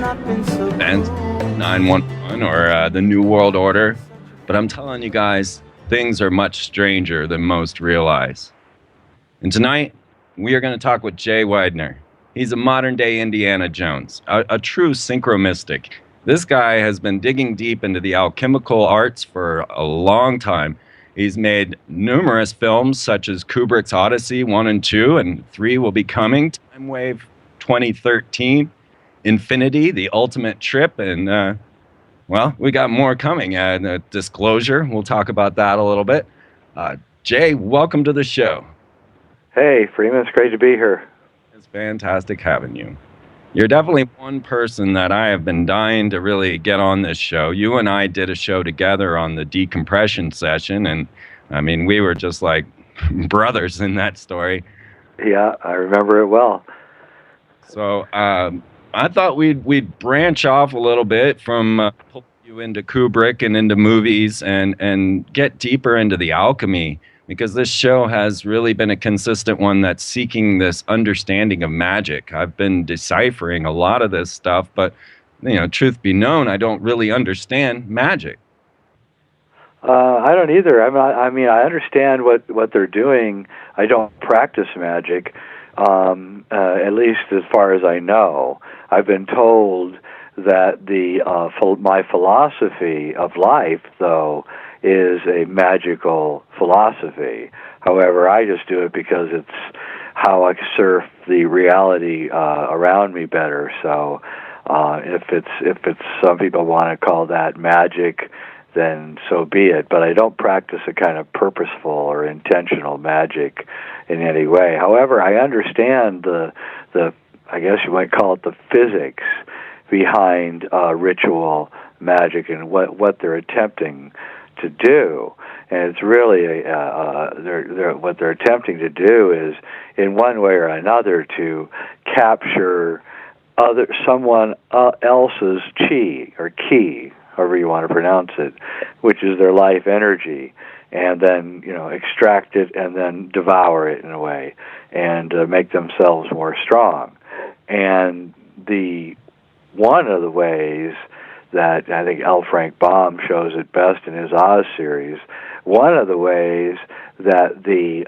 and 911 or the New World Order. But I'm telling you guys, things are much stranger than most realize. And tonight, we are going to talk with Jay Weidner. He's a modern day Indiana Jones, a true synchromystic. This guy has been digging deep into the alchemical arts for a long time. He's made numerous films such as Kubrick's Odyssey 1 and 2, and 3 will be coming, Time Wave 2013, Infinity, The Ultimate Trip, and well, we got more coming. Disclosure, we'll talk about that a little bit. Jay, welcome to the show. Hey, Freeman, it's great to be here. It's fantastic having you. You're definitely one person that I have been dying to really get on this show. You and I did a show together on the decompression session, and I mean, we were just like brothers in that story. Yeah, I remember it well. So I thought we'd branch off a little bit from pulling you into Kubrick and into movies and get deeper into the alchemy, because this show has really been a consistent one that's seeking this understanding of magic. I've been deciphering a lot of this stuff, but truth be known, I don't really understand magic. I don't either. I mean, I understand what they're doing. I don't practice magic, at least as far as I know. I've been told that my philosophy of life, though, is a magical philosophy. However, I just do it because it's how I surf the reality around me better. So, if it's some people want to call that magic, then so be it. But I don't practice a kind of purposeful or intentional magic in any way. However, I understand the I guess you might call it the physics behind ritual magic and what they're attempting to do. And it's really what they're attempting to do is, in one way or another, to capture someone else's chi or ki, however you want to pronounce it, which is their life energy, and then extract it and then devour it in a way, and make themselves more strong. And one of the ways that I think L. Frank Baum shows it best in his Oz series, one of the ways that the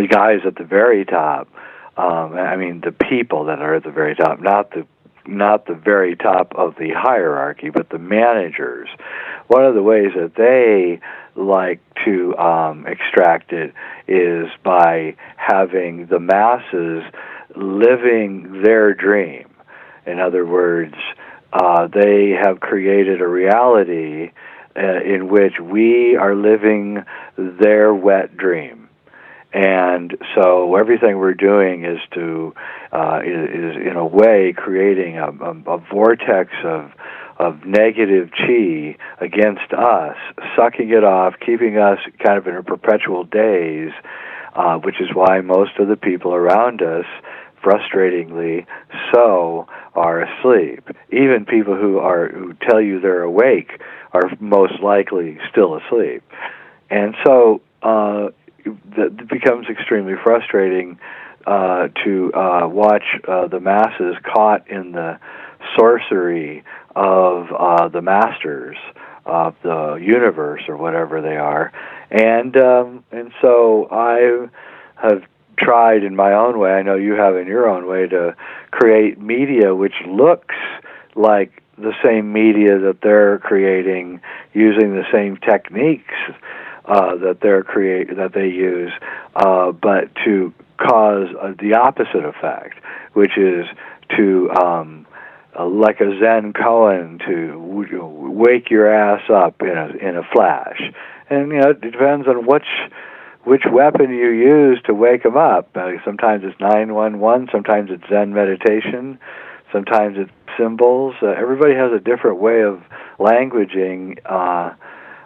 guys at the very top, the people that are at the very top, not the very top of the hierarchy, but the managers, one of the ways that they like to extract it is by having the masses living their dream. In other words, they have created a reality in which we are living their wet dream. And so everything we're doing is in a way creating a vortex of negative chi against us, sucking it off, keeping us kind of in a perpetual daze, which is why most of the people around us, frustratingly so, are asleep. Even people who tell you they're awake are most likely still asleep. And so it becomes extremely frustrating to watch the masses caught in the sorcery of the masters of the universe or whatever they are. And so I have tried in my own way, I know you have in your own way, to create media which looks like the same media that they're creating using the same techniques that they use, but to cause the opposite effect, which is to like a Zen koan, to wake your ass up in a flash. And it depends on which weapon you use to wake them up. Sometimes it's 911, sometimes it's Zen meditation, sometimes it's symbols. Everybody has a different way of languaging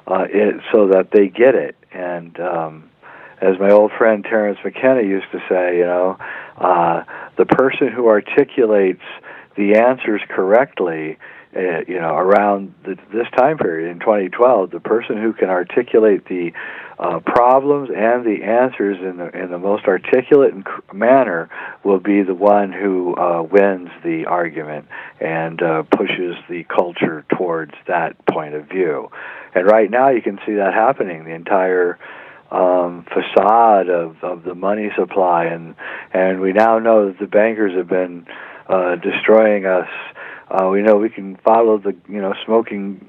it so that they get it. And as my old friend Terence McKenna used to say, the person who articulates the answers correctly around this time period in 2012, the person who can articulate the problems and the answers in the most articulate manner will be the one who wins the argument and pushes the culture towards that point of view. And right now you can see that happening. The entire facade of the money supply, and we now know that the bankers have been destroying us. We know we can follow the smoking.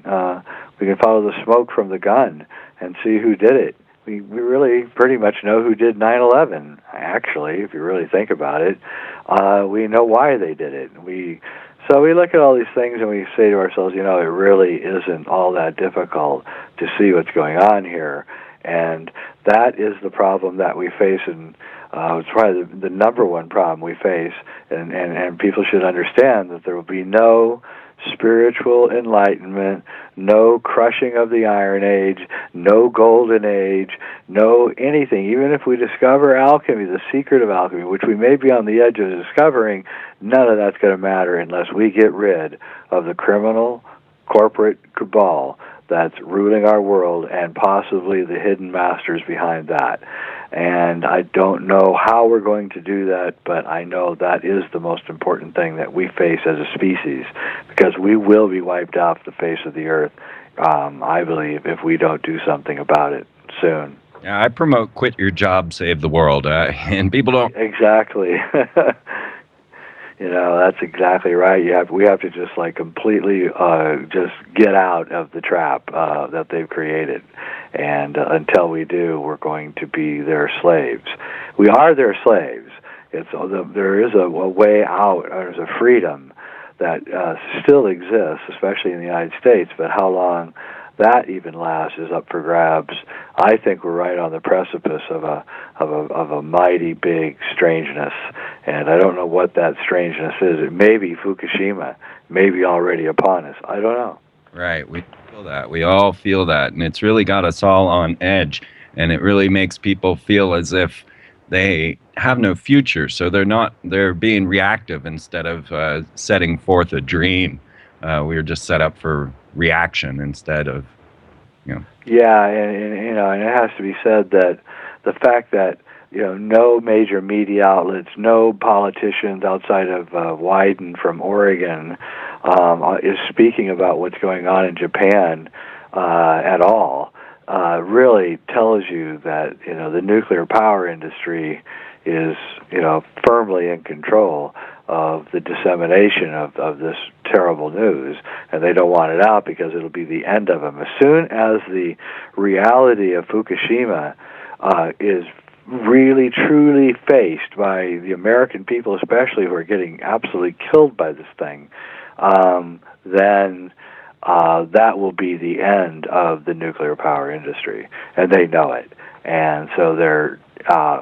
We can follow the smoke from the gun and see who did it. We really pretty much know who did 9/11. Actually, if you really think about it, we know why they did it. So we look at all these things and we say to ourselves, it really isn't all that difficult to see what's going on here. And that is the problem that we face, and it's probably the number one problem we face, and people should understand that there will be no spiritual enlightenment, no crushing of the Iron Age, no Golden Age, no anything. Even if we discover alchemy, the secret of alchemy, which we may be on the edge of discovering, none of that's going to matter unless we get rid of the criminal corporate cabal that's ruling our world, and possibly the hidden masters behind that. And I don't know how we're going to do that, but I know that is the most important thing that we face as a species, because we will be wiped off the face of the earth, I believe, if we don't do something about it soon. Yeah, I promote quit your job, save the world, and people don't... Exactly. That's exactly right. We have to just completely just get out of the trap that they've created, and until we do, we're going to be their slaves. We are their slaves. There is a way out. There's a freedom that still exists, especially in the United States. But how long that even lasts is up for grabs. I think we're right on the precipice of a mighty big strangeness, and I don't know what that strangeness is. It may be Fukushima, maybe already upon us. I don't know. Right, we feel that. We all feel that, and it's really got us all on edge, and it really makes people feel as if they have no future. So they're being reactive instead of setting forth a dream. We're just set up for reaction instead of, Yeah, and it has to be said that the fact that no major media outlets, no politicians outside of Weidner from Oregon is speaking about what's going on in Japan at all really tells you that the nuclear power industry is firmly in control of the dissemination of this terrible news, and they don't want it out because it'll be the end of them. As soon as the reality of Fukushima is really, truly faced by the American people, especially, who are getting absolutely killed by this thing, then that will be the end of the nuclear power industry, and they know it. And so they're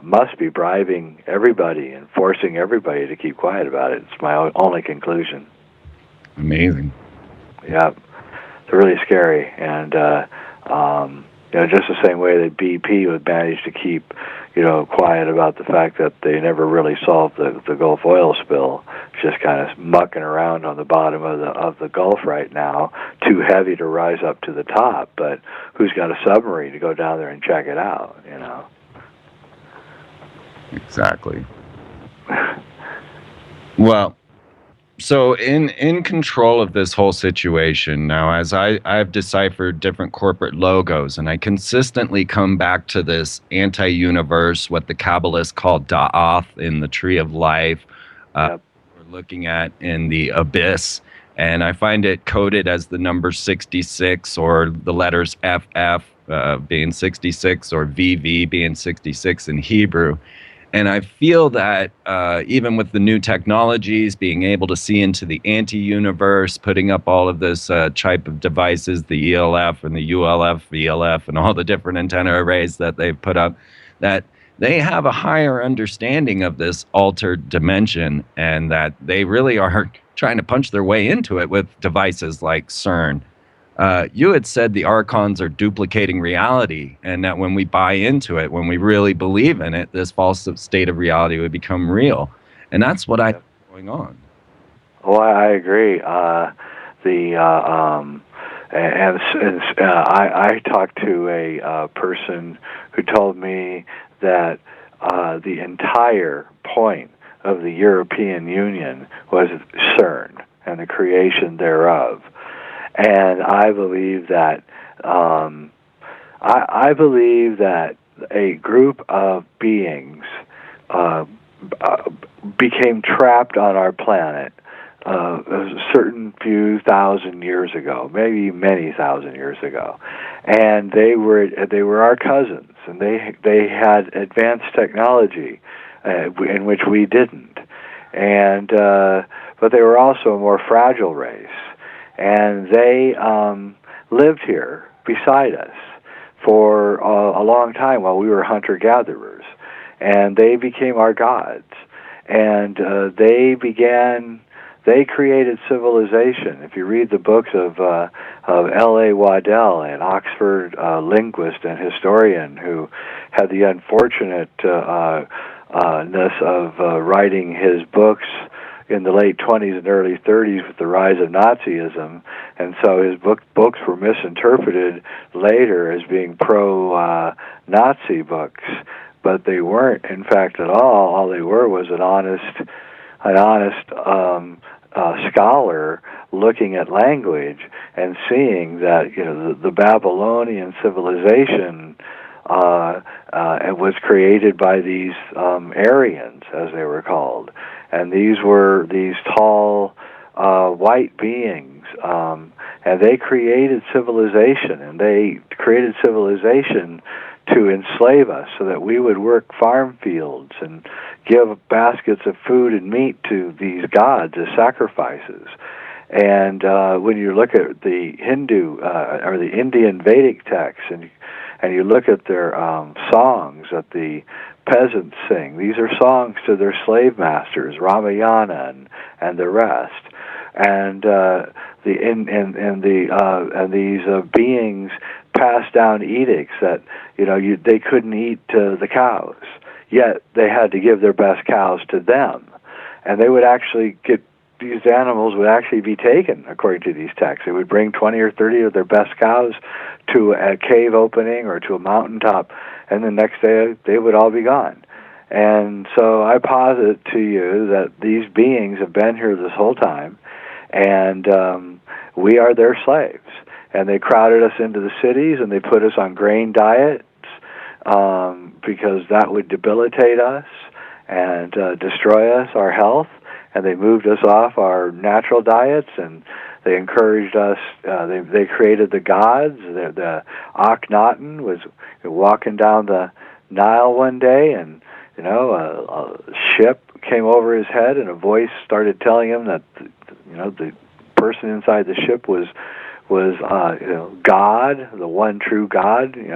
must be bribing everybody and forcing everybody to keep quiet about it. It's my only conclusion. Amazing. Yeah, it's really scary, and just the same way that BP would manage to keep quiet about the fact that they never really solved the Gulf oil spill. It's just kind of mucking around on the bottom of the Gulf right now, too heavy to rise up to the top. But who's got a submarine to go down there and check it out? Exactly. Well, so in control of this whole situation now, as I've deciphered different corporate logos, and I consistently come back to this anti-universe, what the Kabbalists call Da'ath in the Tree of Life, Yep. we're looking at in the Abyss, and I find it coded as the number 66, or the letters FF being 66, or VV being 66 in Hebrew. And I feel that even with the new technologies, being able to see into the anti-universe, putting up all of this type of devices, the ELF and the ULF, VLF, and all the different antenna arrays that they've put up, that they have a higher understanding of this altered dimension, and that they really are trying to punch their way into it with devices like CERN. You had said the Archons are duplicating reality, and that when we buy into it, when we really believe in it, this false state of reality would become real. And that's what I think is going on. Oh, I agree. I talked to a person who told me that the entire point of the European Union was CERN and the creation thereof. And I believe that I believe that a group of beings became trapped on our planet a certain few thousand years ago, maybe many thousand years ago, and they were our cousins, and they had advanced technology in which we didn't, and but they were also a more fragile race, and they lived here beside us for a long time while we were hunter-gatherers, and they became our gods, and they created civilization. If you read the books of L.A. Waddell, an Oxford linguist and historian who had the unfortunateness of writing his books in the late 20s and early 30s with the rise of Nazism, and so his books were misinterpreted later as being pro-Nazi books, but they weren't, in fact, at all. All they were was an honest scholar looking at language and seeing that the Babylonian civilization was created by these Aryans, as they were called, and these were these tall white beings, and they created civilization, to enslave us so that we would work farm fields and give baskets of food and meat to these gods as sacrifices. And when you look at the Hindu or the Indian Vedic texts, and you look at their songs that the peasants sing, these are songs to their slave masters, Ramayana and the rest. And these beings passed down edicts that they couldn't eat the cows, yet they had to give their best cows to them, and they would actually these animals would actually be taken according to these texts. They would bring 20 or 30 of their best cows to a cave opening or to a mountaintop, and the next day they would all be gone. And so I posit to you that these beings have been here this whole time, and we are their slaves. And they crowded us into the cities, and they put us on grain diets because that would debilitate us and destroy us, our health. And they moved us off our natural diets, and they encouraged us. They created the gods. The Akhenaten was walking down the Nile one day, and a ship came over his head, and a voice started telling him that the person inside the ship was God, the one true God. He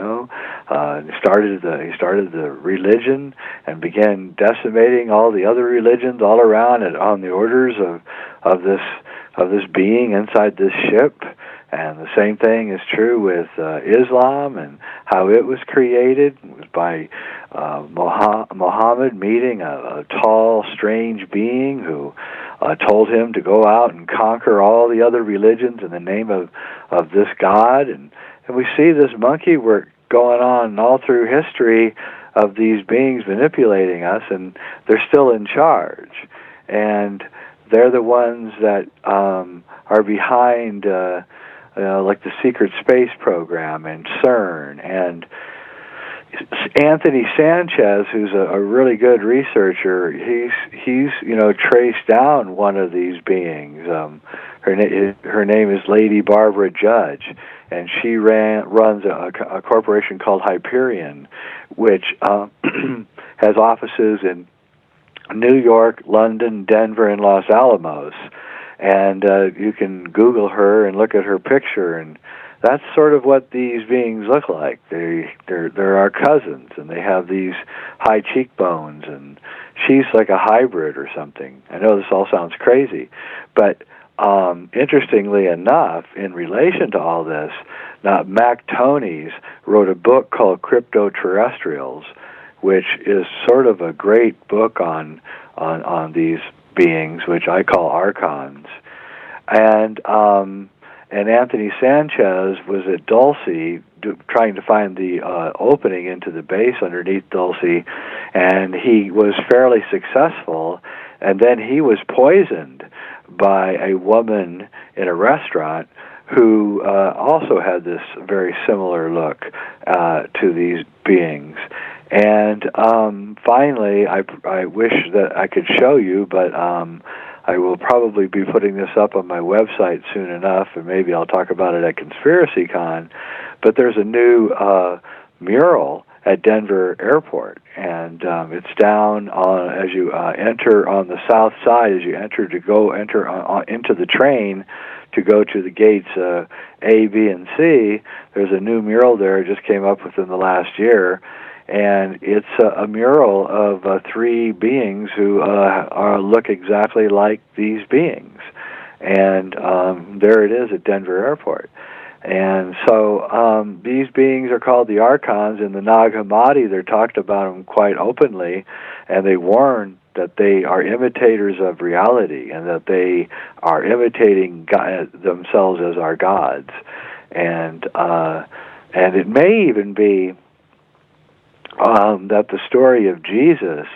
started the religion and began decimating all the other religions all around and on the orders of this being inside this ship. And the same thing is true with Islam and how it was created. It was by Muhammad meeting a tall, strange being who told him to go out and conquer all the other religions in the name of this God. And we see this monkey work going on all through history of these beings manipulating us, and they're still in charge. And they're the ones that are behind like the secret space program and CERN. And Anthony Sanchez, who's a really good researcher, he's traced down one of these beings. Her name is Lady Barbara Judge, and she runs a corporation called Hyperion, which has offices in New York, London, Denver, and Los Alamos. And you can Google her and look at her picture, and that's sort of what these beings look like. They're our cousins, and they have these high cheekbones, and she's like a hybrid or something. I know this all sounds crazy, but interestingly enough, in relation to all this, Mac Tonnies wrote a book called Crypto-Terrestrials, which is sort of a great book on these beings, which I call Archons. And Anthony Sanchez was at Dulce trying to find the opening into the base underneath Dulce, and he was fairly successful. And then he was poisoned by a woman in a restaurant who also had this very similar look to these beings. And finally, I wish that I could show you, but I will probably be putting this up on my website soon enough, and maybe I'll talk about it at ConspiracyCon. But there's a new mural at Denver Airport, and it's down on as you enter on the south side. As you enter into the train to go to the gates A, B, and C, there's a new mural there. It just came up within the last year. And it's a mural of three beings who look exactly like these beings. And there it is at Denver Airport. And so these beings are called the Archons. In the Nag Hammadi, they're talked about them quite openly, and they warn that they are imitators of reality and that they are imitating themselves as our gods. And it may even be that the story of Jesus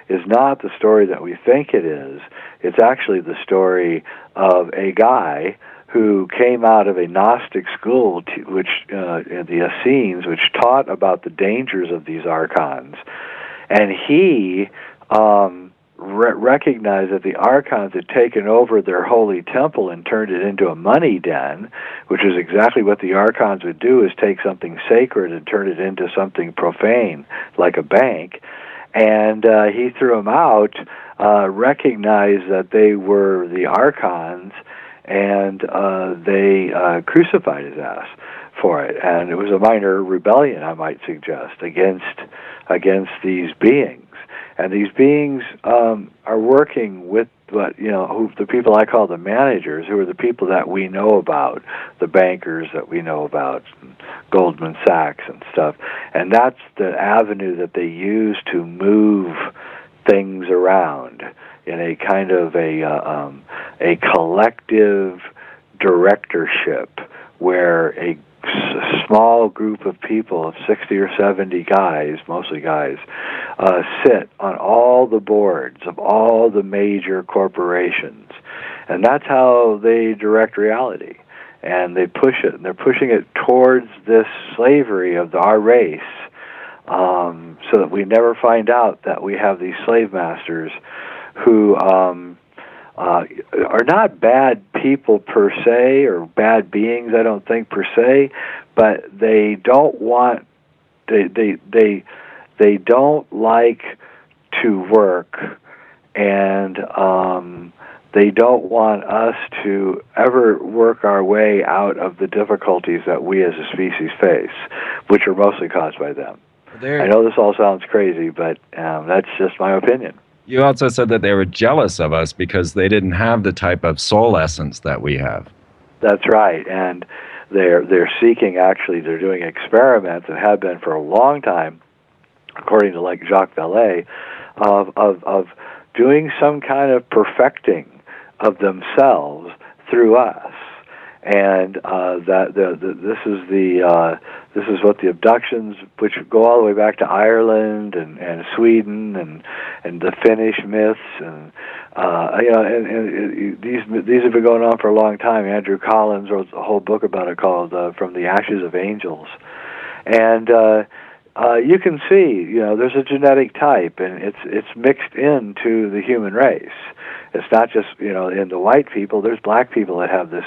is not the story that we think it is. It's actually the story of a guy who came out of a Gnostic school, which the Essenes, which taught about the dangers of these Archons. And he recognized that the Archons had taken over their holy temple and turned it into a money den, which is exactly what the Archons would do, is take something sacred and turn it into something profane, like a bank. And he threw them out, recognized that they were the Archons, and they crucified his ass for it. And it was a minor rebellion, I might suggest, against these beings. And these beings are working with who the people I call the managers, who are the people that we know about, the bankers that we know about, Goldman Sachs and stuff. And that's the avenue that they use to move things around in a kind of a collective directorship, where a small group of people of 60 or 70 guys, mostly guys, sit on all the boards of all the major corporations. And that's how they direct reality. And they push it, and they're pushing it towards this slavery of our race, so that we never find out that we have these slave masters who are not bad people per se, or bad beings, I don't think, per se, but they don't want, they don't like to work, and they don't want us to ever work our way out of the difficulties that we as a species face, which are mostly caused by them. I know this all sounds crazy, but that's just my opinion. You also said that they were jealous of us because they didn't have the type of soul essence that we have. That's right, and they're seeking, actually, they're doing experiments, and have been for a long time, according to like Jacques Vallée, of doing some kind of perfecting of themselves through us. And this is what the abductions, which go all the way back to Ireland and Sweden and the Finnish myths, and these have been going on for a long time. Andrew Collins wrote a whole book about it called "From the Ashes of Angels," and you can see, there's a genetic type, and it's mixed into the human race. It's not just in the white people. There's black people that have this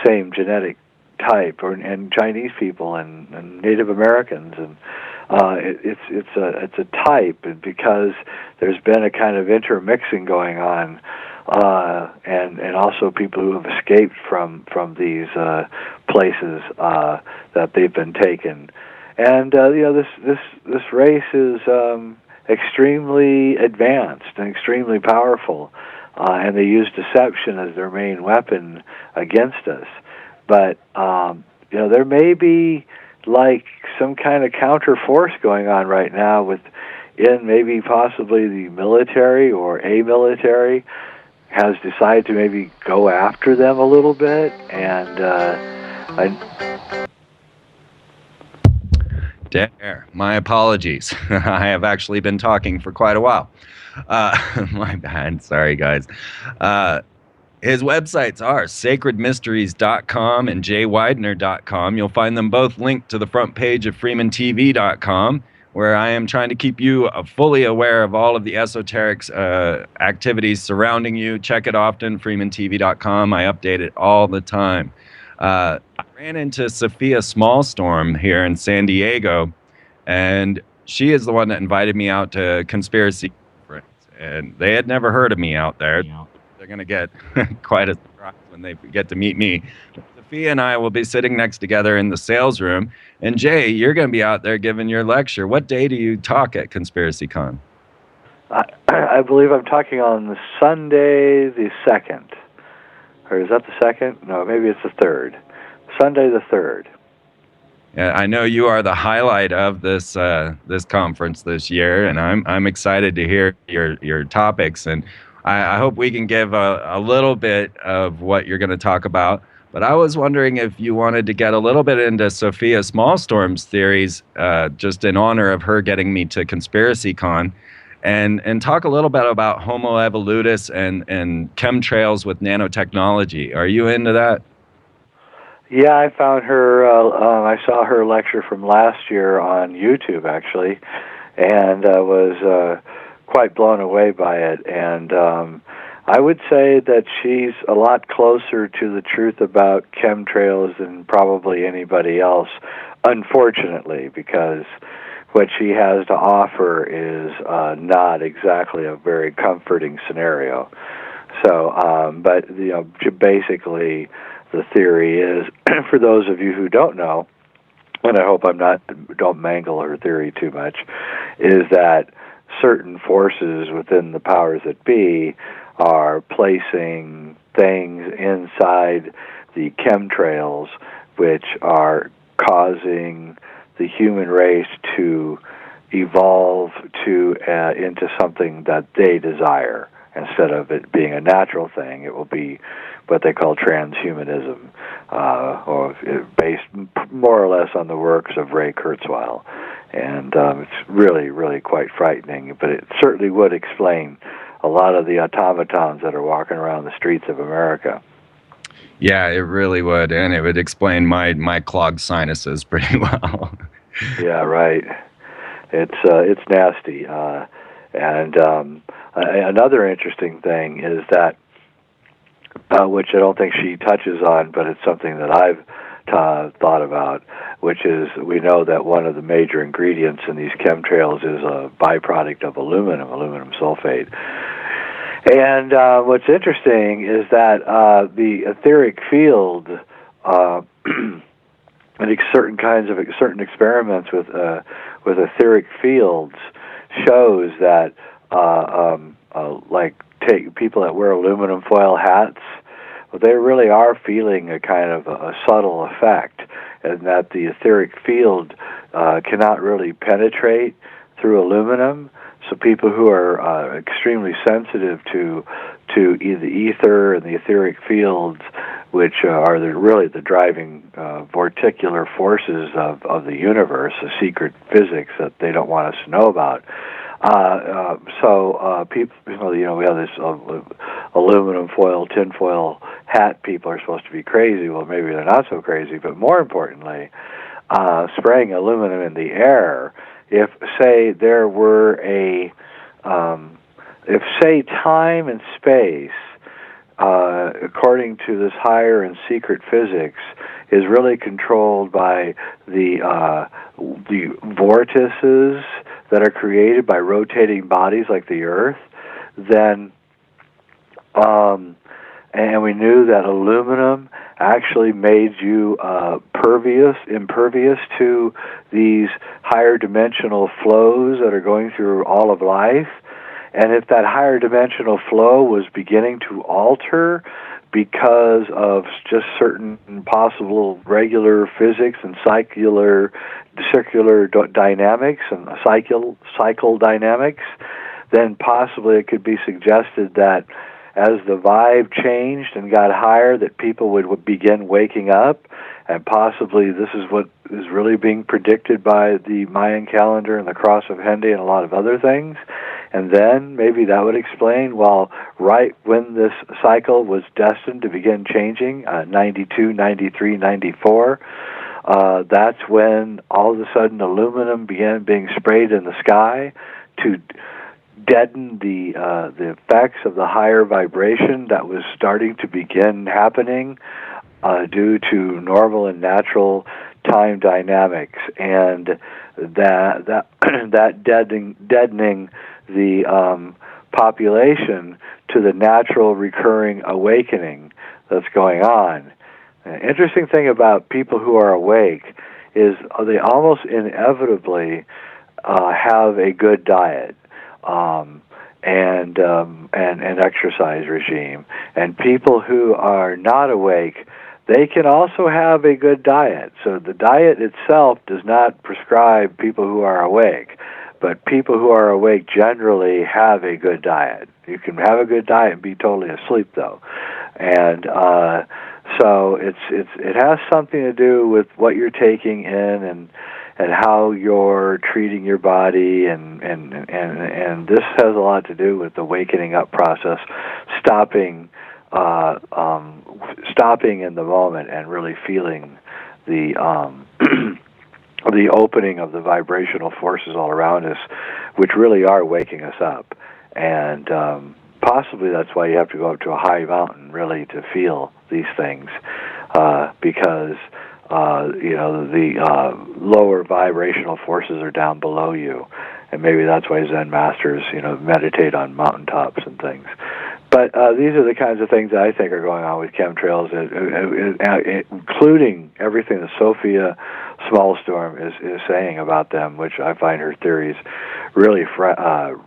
same genetic type, and Chinese people and Native Americans, and it's a type, and because there's been a kind of intermixing going on, and also people who have escaped from these places that they've been taken, and this race is extremely advanced and extremely powerful. And they use deception as their main weapon against us. But, there may be like some kind of counter force going on right now in maybe possibly the military or a military, has decided to maybe go after them a little bit, and Dare. My apologies. I have actually been talking for quite a while. My bad. Sorry, guys. His websites are sacredmysteries.com and jweidner.com. You'll find them both linked to the front page of freemantv.com, where I am trying to keep you fully aware of all of the esoteric activities surrounding you. Check it often, freemantv.com. I update it all the time. I ran into Sophia Smallstorm here in San Diego, and she is the one that invited me out to Conspiracy Conference. And they had never heard of me out there. They're going to get quite a surprise when they get to meet me. Sophia and I will be sitting next together in the sales room. And Jay, you're going to be out there giving your lecture. What day do you talk at Conspiracy Con? I believe I'm talking on the Sunday the 2nd. Or is that the 2nd? No, maybe it's the 3rd. Sunday the 3rd. I know you are the highlight of this this conference this year, and I'm excited to hear your topics. And I hope we can give a little bit of what you're going to talk about. But I was wondering if you wanted to get a little bit into Sophia Smallstorm's theories, just in honor of her getting me to Conspiracy Con, and talk a little bit about Homo evolutus and chemtrails with nanotechnology. Are you into that? Yeah, I found her. I saw her lecture from last year on YouTube, actually, and was quite blown away by it. And I would say that she's a lot closer to the truth about chemtrails than probably anybody else, unfortunately, because what she has to offer is not exactly a very comforting scenario. So, but basically, the theory is, for those of you who don't know, and I hope don't mangle her theory too much, is that certain forces within the powers that be are placing things inside the chemtrails which are causing the human race to evolve into something that they desire. Instead of it being a natural thing, it will be what they call transhumanism, or based more or less on the works of Ray Kurzweil. And it's really, really quite frightening, but it certainly would explain a lot of the automatons that are walking around the streets of America. Yeah, it really would, and it would explain my clogged sinuses pretty well. Yeah, right. It's nasty. Another interesting thing is that, which I don't think she touches on, but it's something that I've thought about, which is we know that one of the major ingredients in these chemtrails is a byproduct of aluminum sulfate. And what's interesting is that the etheric field, and certain experiments with etheric fields shows that like take people that wear aluminum foil hats, they really are feeling a kind of a subtle effect, and that the etheric field cannot really penetrate through aluminum. So people who are extremely sensitive to the ether and the etheric fields, which are really the driving vorticular forces of the universe, the secret physics that they don't want us to know about. People, we have this aluminum foil, tin foil hat. People are supposed to be crazy. Well, maybe they're not so crazy. But more importantly, spraying aluminum in the air. If, say, there were if, say, time and space, according to this higher and secret physics, is really controlled by the vortices that are created by rotating bodies like the Earth, then, and we knew that aluminum actually made you impervious to these higher dimensional flows that are going through all of life. And if that higher dimensional flow was beginning to alter because of just certain possible regular physics and circular dynamics and cycle dynamics, then possibly it could be suggested that as the vibe changed and got higher, that people would begin waking up, and possibly this is what is really being predicted by the Mayan calendar and the Cross of Hendy and a lot of other things. And then maybe that would explain, well, right when this cycle was destined to begin changing, 92, 93, 94, that's when all of a sudden aluminum began being sprayed in the sky to deaden the effects of the higher vibration that was starting to begin happening due to normal and natural time dynamics, and that deadening the population to the natural recurring awakening that's going on. An interesting thing about people who are awake is they almost inevitably have a good diet and exercise regime. And people who are not awake, they can also have a good diet. So the diet itself does not prescribe people who are awake, but people who are awake generally have a good diet. You can have a good diet and be totally asleep, though. And so it has something to do with what you're taking in and how you're treating your body, and this has a lot to do with the wakening up process, stopping in the moment and really feeling the the opening of the vibrational forces all around us, which really are waking us up. And possibly that's why you have to go up to a high mountain really to feel these things, because the lower vibrational forces are down below you, and maybe that's why Zen masters meditate on mountaintops and things. But these are the kinds of things that I think are going on with chemtrails, including everything that Sophia Smallstorm is saying about them, which I find her theories really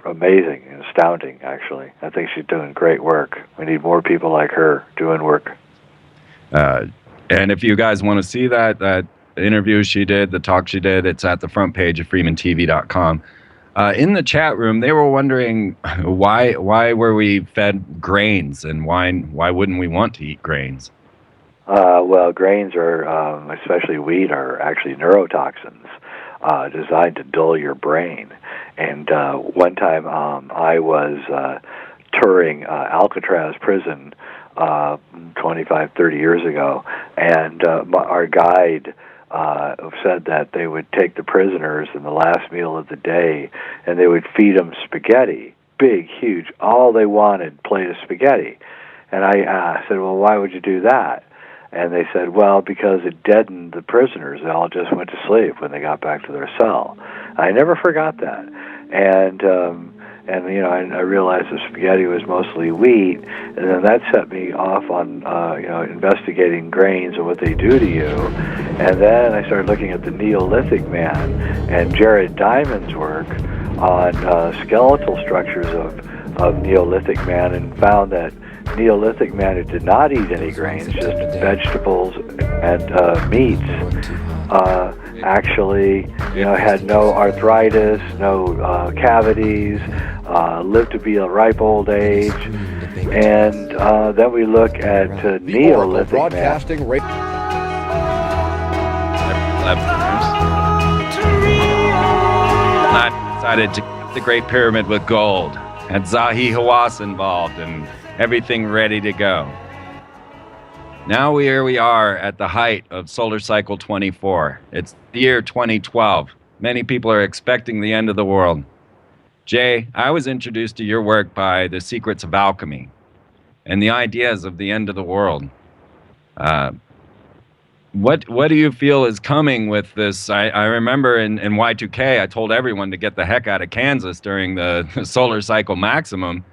amazing and astounding, actually. I think she's doing great work. We need more people like her doing work. And if you guys want to see that interview she did, the talk she did, it's at the front page of freemantv.com. In the chat room, they were wondering why were we fed grains, and why wouldn't we want to eat grains? Well, grains are, especially wheat, are actually neurotoxins designed to dull your brain. And one time I was touring Alcatraz prison 25, 30 years ago, and our guide said that they would take the prisoners in the last meal of the day, and they would feed them spaghetti, big, huge, all they wanted, plate of spaghetti. And I said, well, why would you do that? And they said, well, because it deadened the prisoners. They all just went to sleep when they got back to their cell. I never forgot that. And I realized the spaghetti was mostly wheat, and then that set me off on investigating grains and what they do to you. And then I started looking at the Neolithic man and Jared Diamond's work on skeletal structures of Neolithic man, and found that Neolithic man who did not eat any grains, just vegetables and meats, actually had no arthritis, no cavities, lived to be a ripe old age. And then we look at Neolithic man. I decided to keep the Great Pyramid with gold, had Zahi Hawass involved, and everything ready to go. Now here we are at the height of Solar Cycle 24. It's the year 2012. Many people are expecting the end of the world. Jay, I was introduced to your work by The Secrets of Alchemy and the ideas of the end of the world. What do you feel is coming with this? I remember in Y2K, I told everyone to get the heck out of Kansas during the solar cycle maximum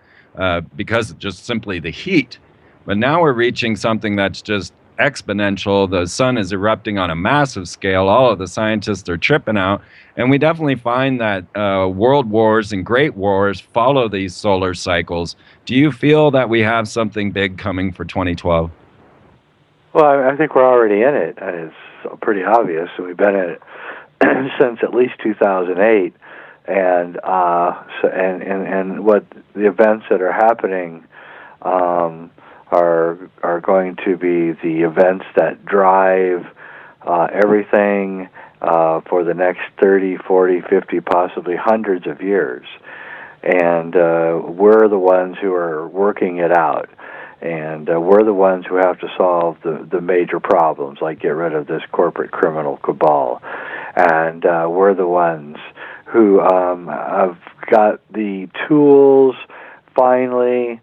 because of just simply the heat. But now we're reaching something that's just exponential. The sun is erupting on a massive scale. All of the scientists are tripping out. And we definitely find that world wars and great wars follow these solar cycles. Do you feel that we have something big coming for 2012? Well, I think we're already in it. It's pretty obvious. We've been in it since at least 2008, and what the events that are happening are going to be the events that drive everything for the next 30, 40, 50, possibly hundreds of years. And we're the ones who are working it out. And we're the ones who have to solve the major problems, like get rid of this corporate criminal cabal. And we're the ones who have got the tools, finally,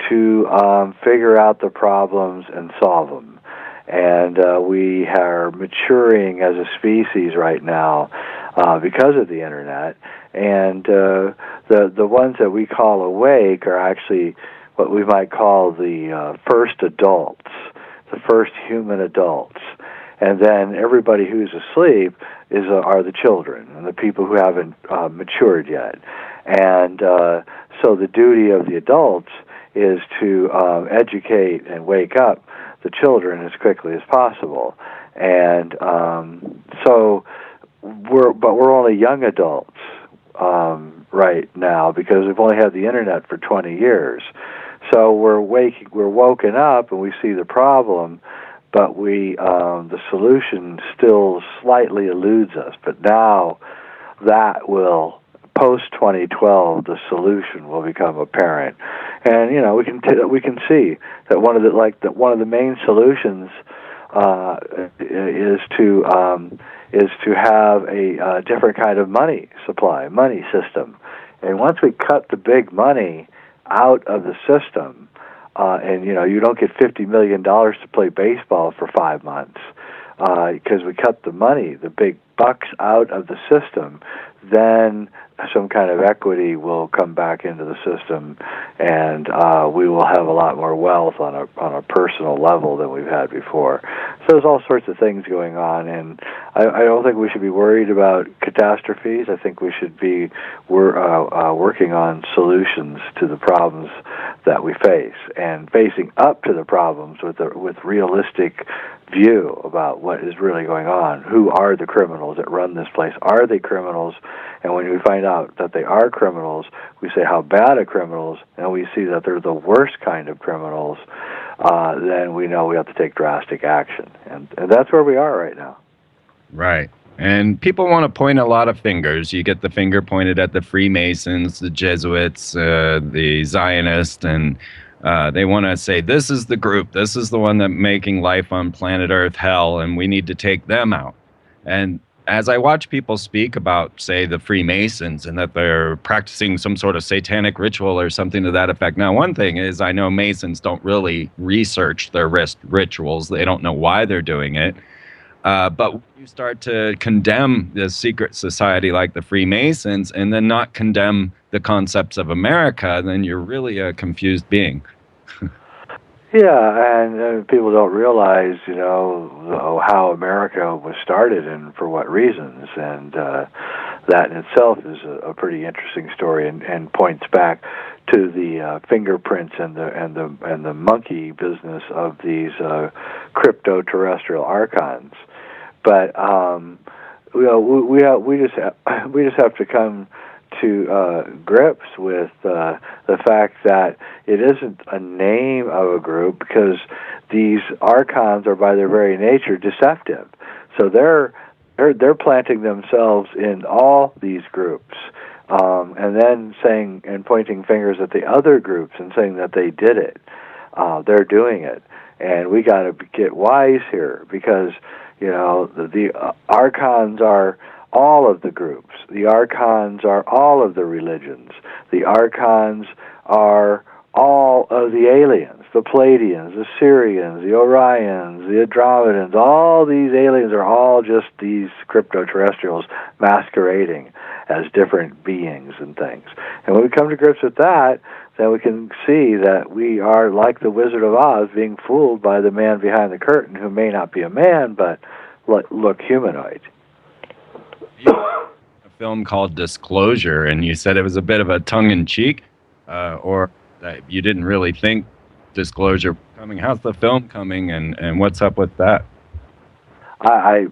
to figure out the problems and solve them. And we are maturing as a species right now because of the internet. And the ones that we call awake are actually what we might call the first adults, the first human adults. And then everybody who's asleep are the children and the people who haven't matured yet. And so the duty of the adults is to educate and wake up the children as quickly as possible. And so we're only young adults right now because we've only had the internet for 20 years. So we're woken up and we see the problem, but the solution still slightly eludes us. But now that will, post 2012, the solution will become apparent. And we can see that one of the main solutions is to have a different kind of money system. And once we cut the big money out of the system, and you don't get $50 million to play baseball for 5 months because we cut the big bucks out of the system, then some kind of equity will come back into the system, and we will have a lot more wealth on a personal level than we've had before. So there's all sorts of things going on, and I don't think we should be worried about catastrophes. I think we should be working on solutions to the problems that we face, and facing up to the problems with realistic view about what is really going on. Who are the criminals that run this place? Are they criminals? And when we find out that they are criminals, we say how bad are criminals, and we see that they're the worst kind of criminals, then we know we have to take drastic action. And that's where we are right now. Right. And people want to point a lot of fingers. You get the finger pointed at the Freemasons, the Jesuits, the Zionists, and they want to say, this is the group, this is the one that's making life on planet Earth hell, and we need to take them out. And as I watch people speak about, say, the Freemasons and that they're practicing some sort of satanic ritual or something to that effect. Now, one thing is I know Masons don't really research their rituals. They don't know why they're doing it. But when you start to condemn the secret society like the Freemasons and then not condemn the concepts of America, then you're really a confused being. Yeah, and people don't realize, how America was started and for what reasons, and that in itself is a pretty interesting story, and points back to the fingerprints and the monkey business of these crypto-terrestrial Archons. But we just have to come to grips with the fact that it isn't a name of a group, because these Archons are by their very nature deceptive. So they're planting themselves in all these groups, and then saying and pointing fingers at the other groups and saying that they did it. They're doing it, and we got to get wise here, because the Archons are all of the groups. The Archons are all of the religions. The Archons are all of the aliens, the Pleiadians, the Syrians, the Orions, the Andromedans. All these aliens are all just these crypto-terrestrials masquerading as different beings and things. And when we come to grips with that, then we can see that we are like the Wizard of Oz, being fooled by the man behind the curtain, who may not be a man, but look humanoid. A film called Disclosure, and you said it was a bit of a tongue-in-cheek, or that you didn't really think Disclosure was coming. How's the film coming, and what's up with that? I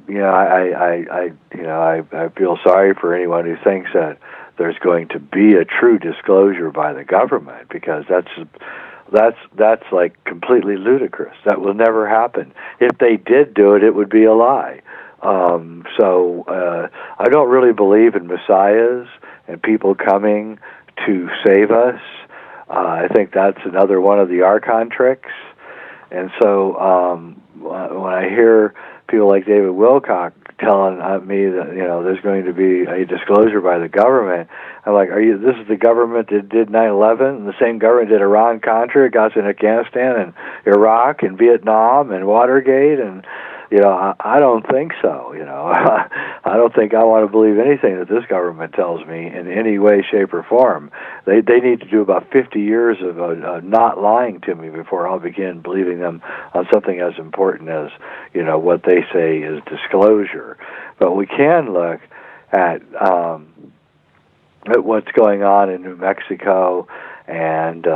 feel sorry for anyone who thinks that there's going to be a true disclosure by the government, because that's That's like completely ludicrous. That will never happen. If they did do it, it would be a lie. I don't really believe in messiahs and people coming to save us. I think that's another one of the Archon tricks. And so when I hear people like David Wilcock telling me that there's going to be a disclosure by the government, I'm like, this is the government that did 9/11, and the same government did Iran-Contra, got in Afghanistan and Iraq and Vietnam and Watergate, and I don't think so. I don't think I want to believe anything that this government tells me in any way, shape, or form. They need to do about 50 years of not lying to me before I'll begin believing them on something as important as what they say is disclosure. But we can look at what's going on in New Mexico and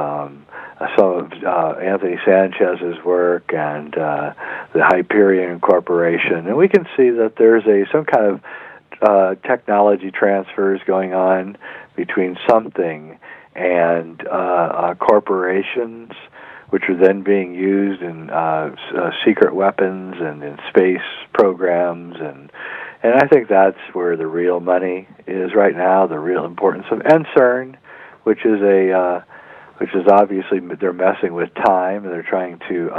some of Anthony Sanchez's work and the Hyperion Corporation, and we can see that there's some kind of technology transfers going on between something and corporations, which are then being used in secret weapons and in space programs, and I think that's where the real money is right now. The real importance of CERN, which is obviously they're messing with time, and they're trying to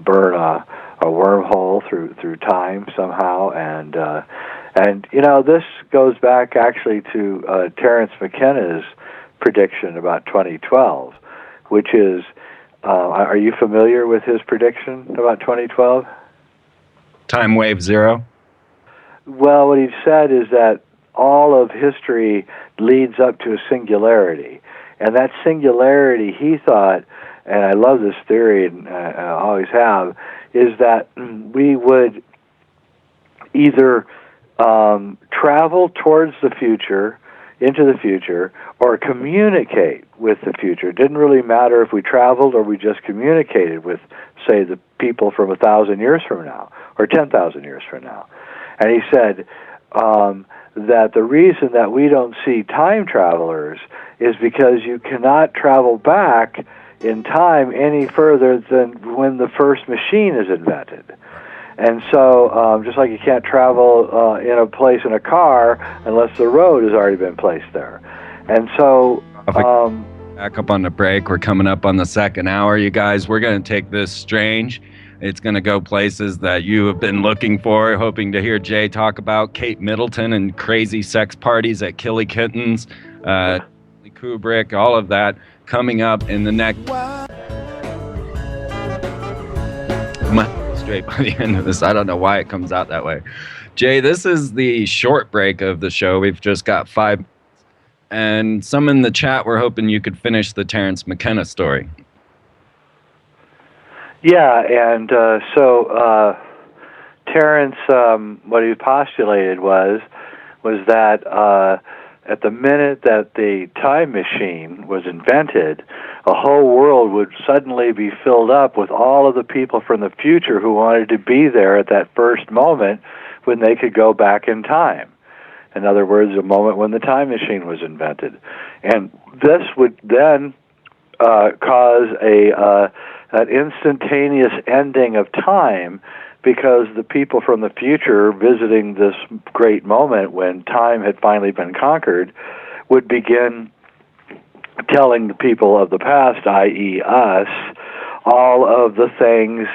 burn a wormhole through time somehow, and this goes back actually to Terence McKenna's prediction about 2012, which is, are you familiar with his prediction about 2012? Time wave zero? Well, what he said is that all of history leads up to a singularity. And that singularity, he thought, and I love this theory and I always have, is that we would either travel towards the future, into the future, or communicate with the future. It didn't really matter if we traveled or we just communicated with, say, the people from 1,000 years from now or 10,000 years from now. And he said that the reason that we don't see time travelers is because you cannot travel back in time any further than when the first machine is invented. And so, just like you can't travel in a place in a car unless the road has already been placed there. And so... back up on the break. We're coming up on the second hour, you guys. We're going to take this strange. It's going to go places that you have been looking for, hoping to hear Jay talk about. Kate Middleton and crazy sex parties at Killy Kittens, Kubrick, all of that coming up in the next... straight by the end of this. I don't know why it comes out that way. Jay, this is the short break of the show. We've just got 5 minutes. And some in the chat were hoping you could finish the Terence McKenna story. Yeah, and so Terence, what he postulated was that at the minute that the time machine was invented, a whole world would suddenly be filled up with all of the people from the future who wanted to be there at that first moment when they could go back in time. In other words, a moment when the time machine was invented. And this would then cause an instantaneous ending of time, because the people from the future visiting this great moment when time had finally been conquered would begin telling the people of the past, i.e. us, all of the things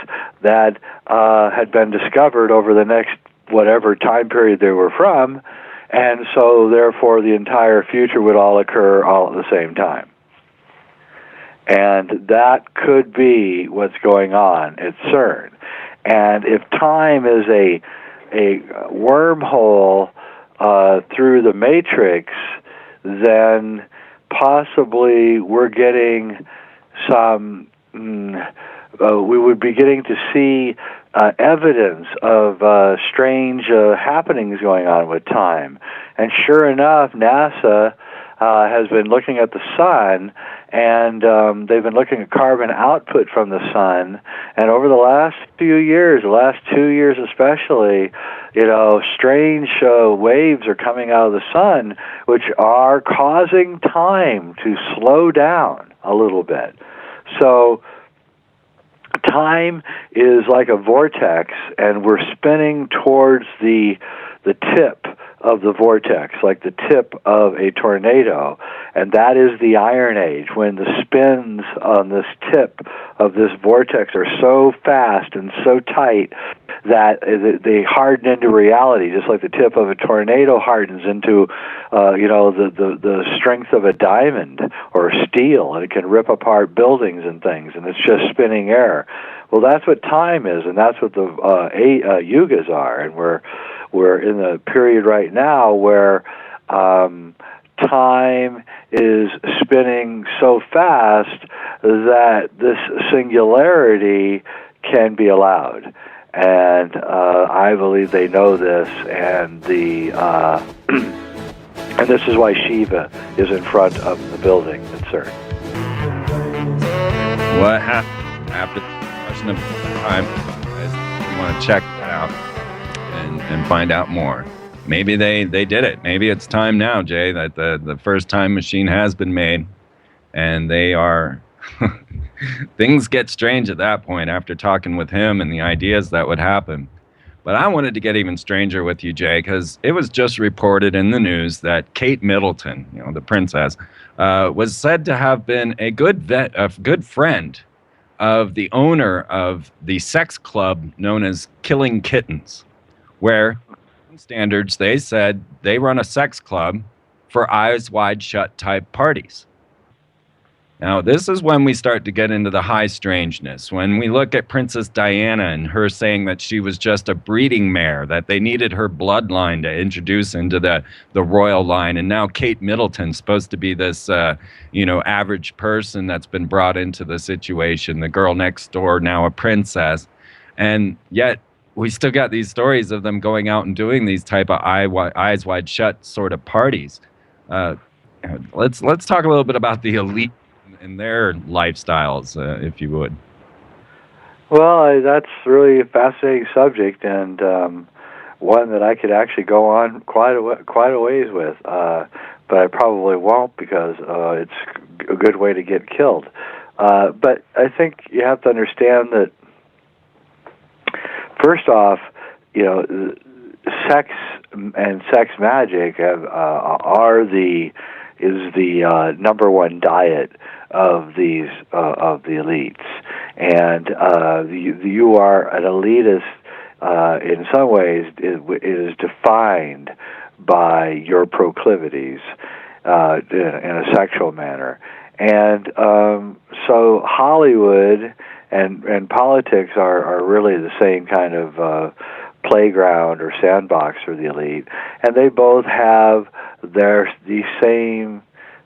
that had been discovered over the next whatever time period they were from, and so therefore the entire future would all occur all at the same time. And that could be what's going on at CERN. And if time is a wormhole through the matrix, then possibly we're getting some, we would be getting to see evidence of strange happenings going on with time. And sure enough, NASA has been looking at the sun, and they've been looking at carbon output from the sun, and over the last few years, the last 2 years especially, strange waves are coming out of the sun, which are causing time to slow down a little bit. So time is like a vortex, and we're spinning towards the tip of the vortex, like the tip of a tornado, and that is the Iron Age, when the spins on this tip of this vortex are so fast and so tight that they harden into reality, just like the tip of a tornado hardens into, the strength of a diamond or steel, and it can rip apart buildings and things, and it's just spinning air. Well, that's what time is, and that's what the yugas are, and we're in the period right now where time is spinning so fast that this singularity can be allowed. And I believe they know this, and and this is why Shiva is in front of the building at CERN. What happened after the question of time? You want to check that out and find out more. Maybe they did it. Maybe it's time now, Jay, that the first time machine has been made, and they are... Things get strange at that point after talking with him and the ideas that would happen. But I wanted to get even stranger with you, Jay, because it was just reported in the news that Kate Middleton, the princess, was said to have been a good friend of the owner of the sex club known as Killing Kittens, where, in standards, they said they run a sex club for eyes wide shut type parties. Now, this is when we start to get into the high strangeness. When we look at Princess Diana and her saying that she was just a breeding mare, that they needed her bloodline to introduce into the royal line. And now Kate Middleton's supposed to be this, average person that's been brought into the situation, the girl next door, now a princess. And yet we still got these stories of them going out and doing these type of eyes wide shut sort of parties. Let's talk a little bit about the elite and their lifestyles, if you would. Well, that's really a fascinating subject, and one that I could actually go on quite a ways with, but I probably won't, because it's a good way to get killed. But I think you have to understand that, first off, sex and sex magic is the number one diet of these of the elites, and you are an elitist in some ways. It is defined by your proclivities in a sexual manner, and so Hollywood and politics are really the same kind of playground or sandbox for the elite, and they both have these same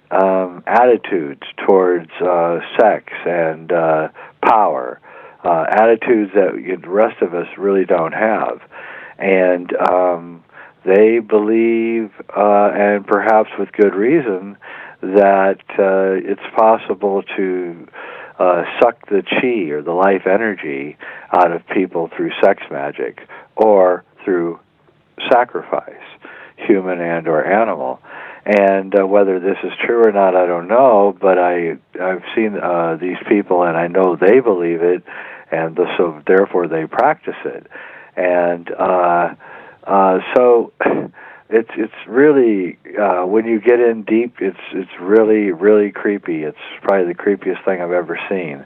attitudes towards sex and power, attitudes that the rest of us really don't have. And they believe, and perhaps with good reason, that it's possible to suck the chi, or the life energy, out of people through sex magic or through sacrifice, human and or animal. And whether this is true or not, I don't know, but I've seen these people, and I know they believe it, and so therefore they practice it. And so it's really, when you get in deep, it's really, really creepy. It's probably the creepiest thing I've ever seen.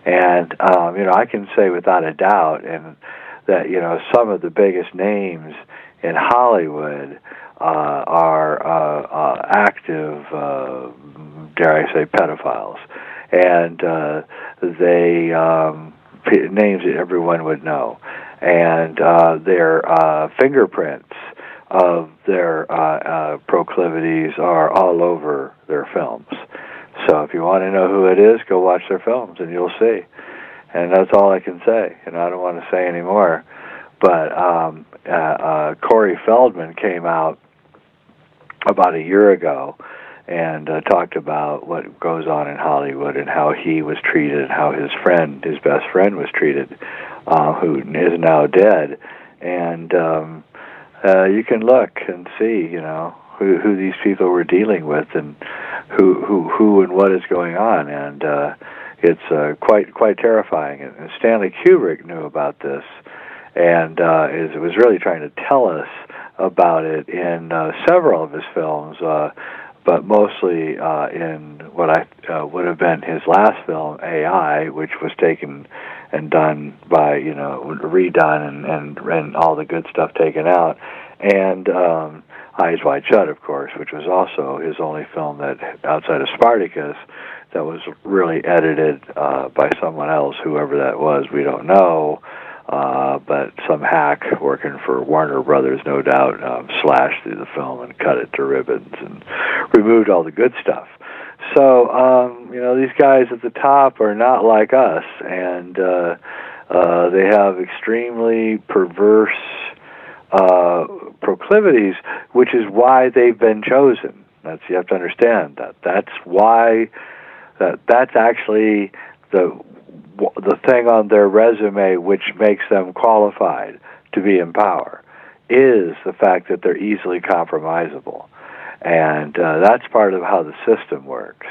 And I can say without a doubt, and that some of the biggest names in Hollywood are active, dare I say, pedophiles, and they names that everyone would know, and their fingerprints of their proclivities are all over their films. So if you want to know who it is, go watch their films, and you'll see. And that's all I can say, and I don't want to say any more. But Corey Feldman came out about a year ago and talked about what goes on in Hollywood and how he was treated, and how his best friend was treated, who is now dead. And you can look and see, who these people were dealing with, and who and what is going on. And quite terrifying. And Stanley Kubrick knew about this, and was really trying to tell us about it in several of his films, but mostly in what I would have been his last film, AI, which was taken and done by, redone and all the good stuff taken out, and Eyes Wide Shut, of course, which was also his only film that, outside of Spartacus, that was really edited by someone else, whoever that was, we don't know. But some hack working for Warner Brothers, no doubt, slashed through the film and cut it to ribbons and removed all the good stuff. So, these guys at the top are not like us, and they have extremely perverse proclivities, which is why they've been chosen. You have to understand that. That's why. That's actually the thing on their resume which makes them qualified to be in power, is the fact that they're easily compromisable. And that's part of how the system works.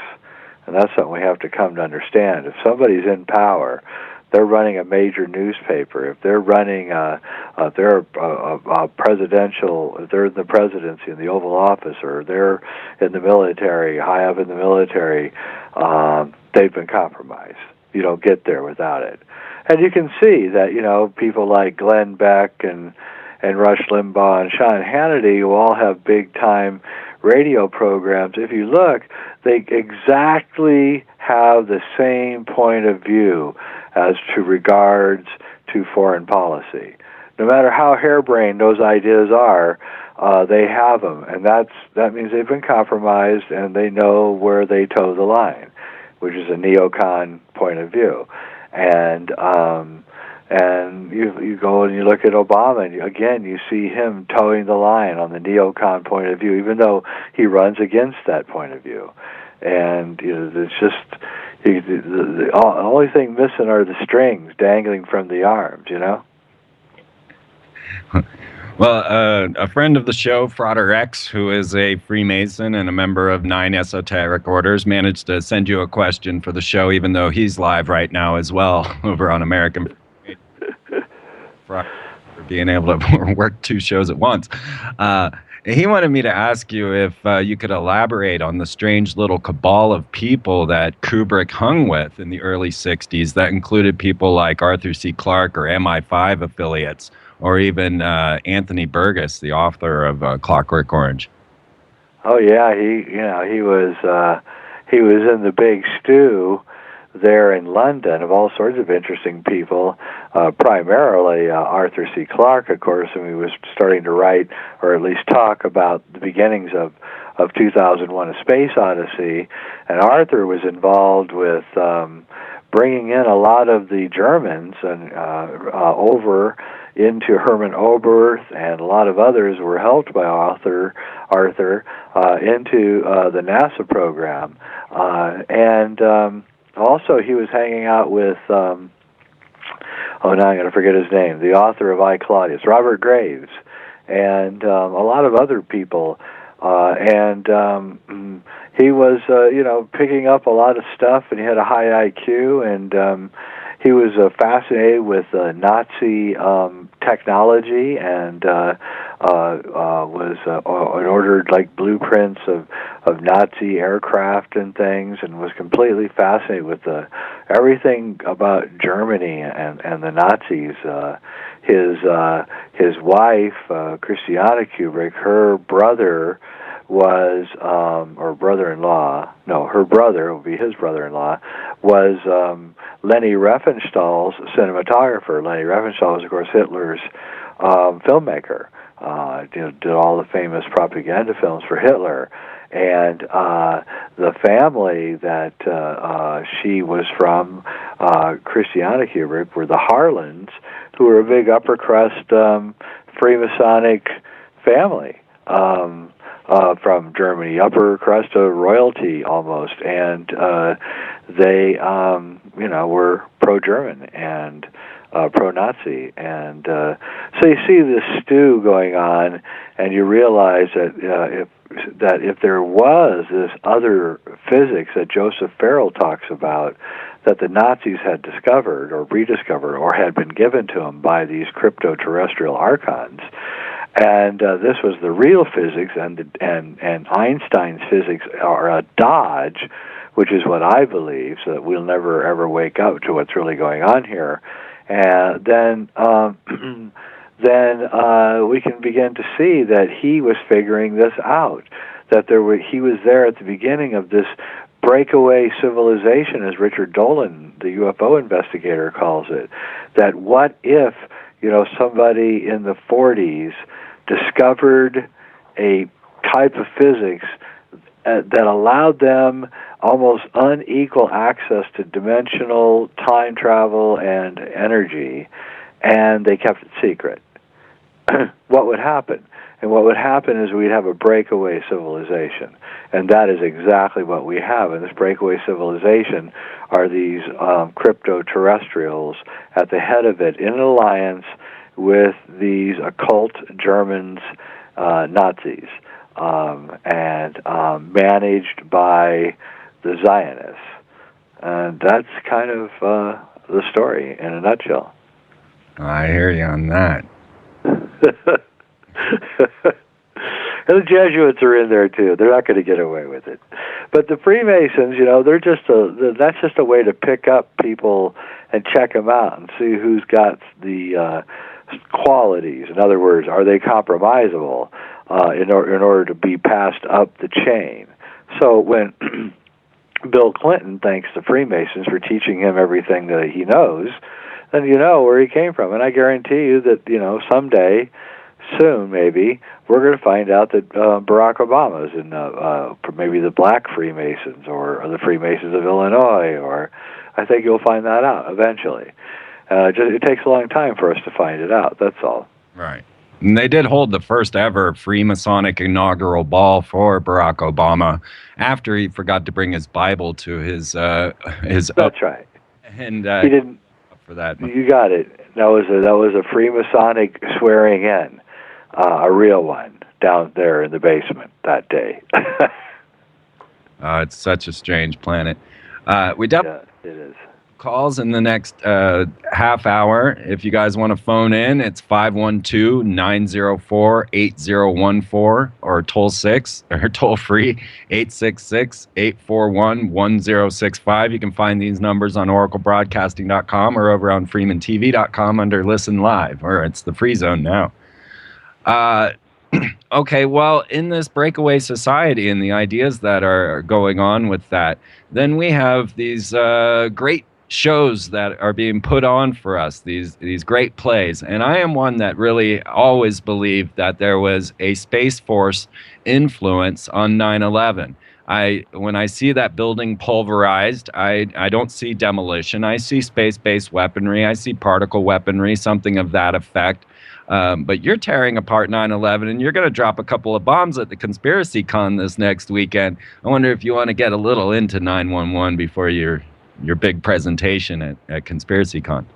And that's something we have to come to understand. If somebody's in power, they're running a major newspaper, if they're running if they're a presidential, if they're in the presidency, in the Oval Office, or they're in the military, high up in the military, they've been compromised. You don't get there without it. And you can see that, people like Glenn Beck and Rush Limbaugh and Sean Hannity, who all have big-time radio programs, if you look, they exactly have the same point of view as to regards to foreign policy. No matter how harebrained those ideas are, they have them, and that means they've been compromised, and they know where they toe the line, which is a neocon point of view. And you go and you look at Obama, and again you see him towing the line on the neocon point of view, even though he runs against that point of view. And it's just the only thing missing are the strings dangling from the arms. Well, a friend of the show, Frater X, who is a Freemason and a member of 9 esoteric orders, managed to send you a question for the show, even though he's live right now as well over on American for being able to work 2 shows at once. He wanted me to ask you if you could elaborate on the strange little cabal of people that Kubrick hung with in the early 60s that included people like Arthur C. Clarke or MI5 affiliates, or even Anthony Burgess, the author of Clockwork Orange. Oh yeah, he was in the big stew there in London of all sorts of interesting people, primarily Arthur C. Clarke, of course, and he was starting to write, or at least talk about the beginnings of 2001: A Space Odyssey, and Arthur was involved with bringing in a lot of the Germans and over into Hermann Oberth, and a lot of others were helped by Arthur into the NASA program, and also he was hanging out with now I'm going to forget his name, the author of I, Claudius, Robert Graves, and a lot of other people, and he was picking up a lot of stuff, and he had a high IQ, and he was fascinated with Nazi technology, and was ordered like blueprints of Nazi aircraft and things, and was completely fascinated with everything about Germany and the Nazis. His wife, Christiana Kubrick, her brother was, or brother-in-law, no, her brother, would be his brother-in-law, was Leni Riefenstahl's cinematographer. Leni Riefenstahl was, of course, Hitler's filmmaker. Did all the famous propaganda films for Hitler. And the family that she was from, Christiana Kubrick, were the Harlans, who were a big upper crust Freemasonic family. from Germany, upper crust of royalty almost, and they, were pro-German and pro-Nazi, and so you see this stew going on, and you realize that if there was this other physics that Joseph Farrell talks about, that the Nazis had discovered or rediscovered or had been given to them by these crypto-terrestrial Archons, and this was the real physics, and Einstein's physics are a dodge, which is what I believe, so that we'll never ever wake up to what's really going on here, and then we can begin to see that he was figuring this out, that he was there at the beginning of this breakaway civilization, as Richard Dolan, the UFO investigator, calls it. That what if, somebody in the 40s discovered a type of physics that allowed them almost unequal access to dimensional time travel and energy, and they kept it secret. What would happen? And what would happen is we'd have a breakaway civilization. And that is exactly what we have. And this breakaway civilization are these crypto-terrestrials at the head of it, in an alliance with these occult Germans, Nazis, and managed by the Zionists. And that's kind of the story in a nutshell. I hear you on that. And the Jesuits are in there too. They're not going to get away with it. But the Freemasons, they're that's just a way to pick up people and check them out and see who's got the qualities. In other words, are they compromisable in order to be passed up the chain? So when Bill Clinton thanks the Freemasons for teaching him everything that he knows, then you know where he came from. And I guarantee you that, someday, soon maybe, we're going to find out that Barack Obama is in maybe the Black Freemasons or the Freemasons of Illinois, or I think you'll find that out eventually. It takes a long time for us to find it out, that's all. Right. And they did hold the first ever Freemasonic inaugural ball for Barack Obama after he forgot to bring his Bible to his That's right. And he didn't. For that. You got it. That was a Freemasonic swearing in, a real one, down there in the basement that day. It's such a strange planet. We Yeah, it is. Calls in the next half hour. If you guys want to phone in, it's 512-904-8014 or toll free 866-841-1065. You can find these numbers on oraclebroadcasting.com or over on freemantv.com under Listen Live, or it's the free zone now. Okay, well, in this breakaway society and the ideas that are going on with that, then we have these great shows that are being put on for us, these great plays. And I am one that really always believed that there was a Space Force influence on 9/11. When I see that building pulverized, I don't see demolition. I see space-based weaponry. I see particle weaponry, something of that effect. But you're tearing apart 9/11, and you're going to drop a couple of bombs at the Conspiracy Con this next weekend. I wonder if you want to get a little into 9/11 before your big presentation at Conspiracy Con.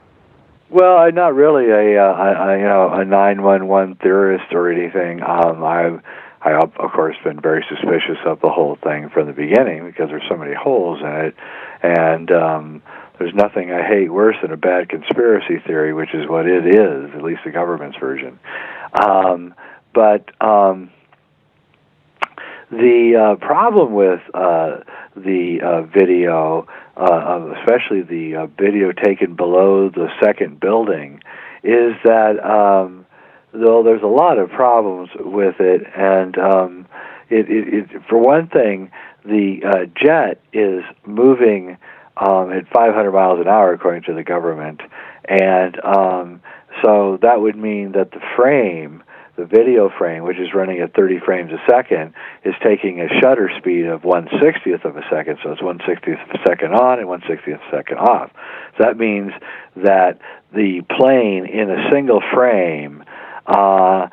Well, I'm not really a 9/11 theorist or anything. I of course been very suspicious of the whole thing from the beginning because there's so many holes in it, and there's nothing I hate worse than a bad conspiracy theory, which is what it is, at least the government's version. But the problem with the video, especially the video taken below the second building, is that though there's a lot of problems with it, and it for one thing, the jet is moving at 500 miles an hour, according to the government, and so that would mean that the frame, the video frame, which is running at 30 frames a second, is taking a shutter speed of 1/60th of a second, so it's 1/60th of a second on and 1/60th of a second off. So that means that the plane in a single frame has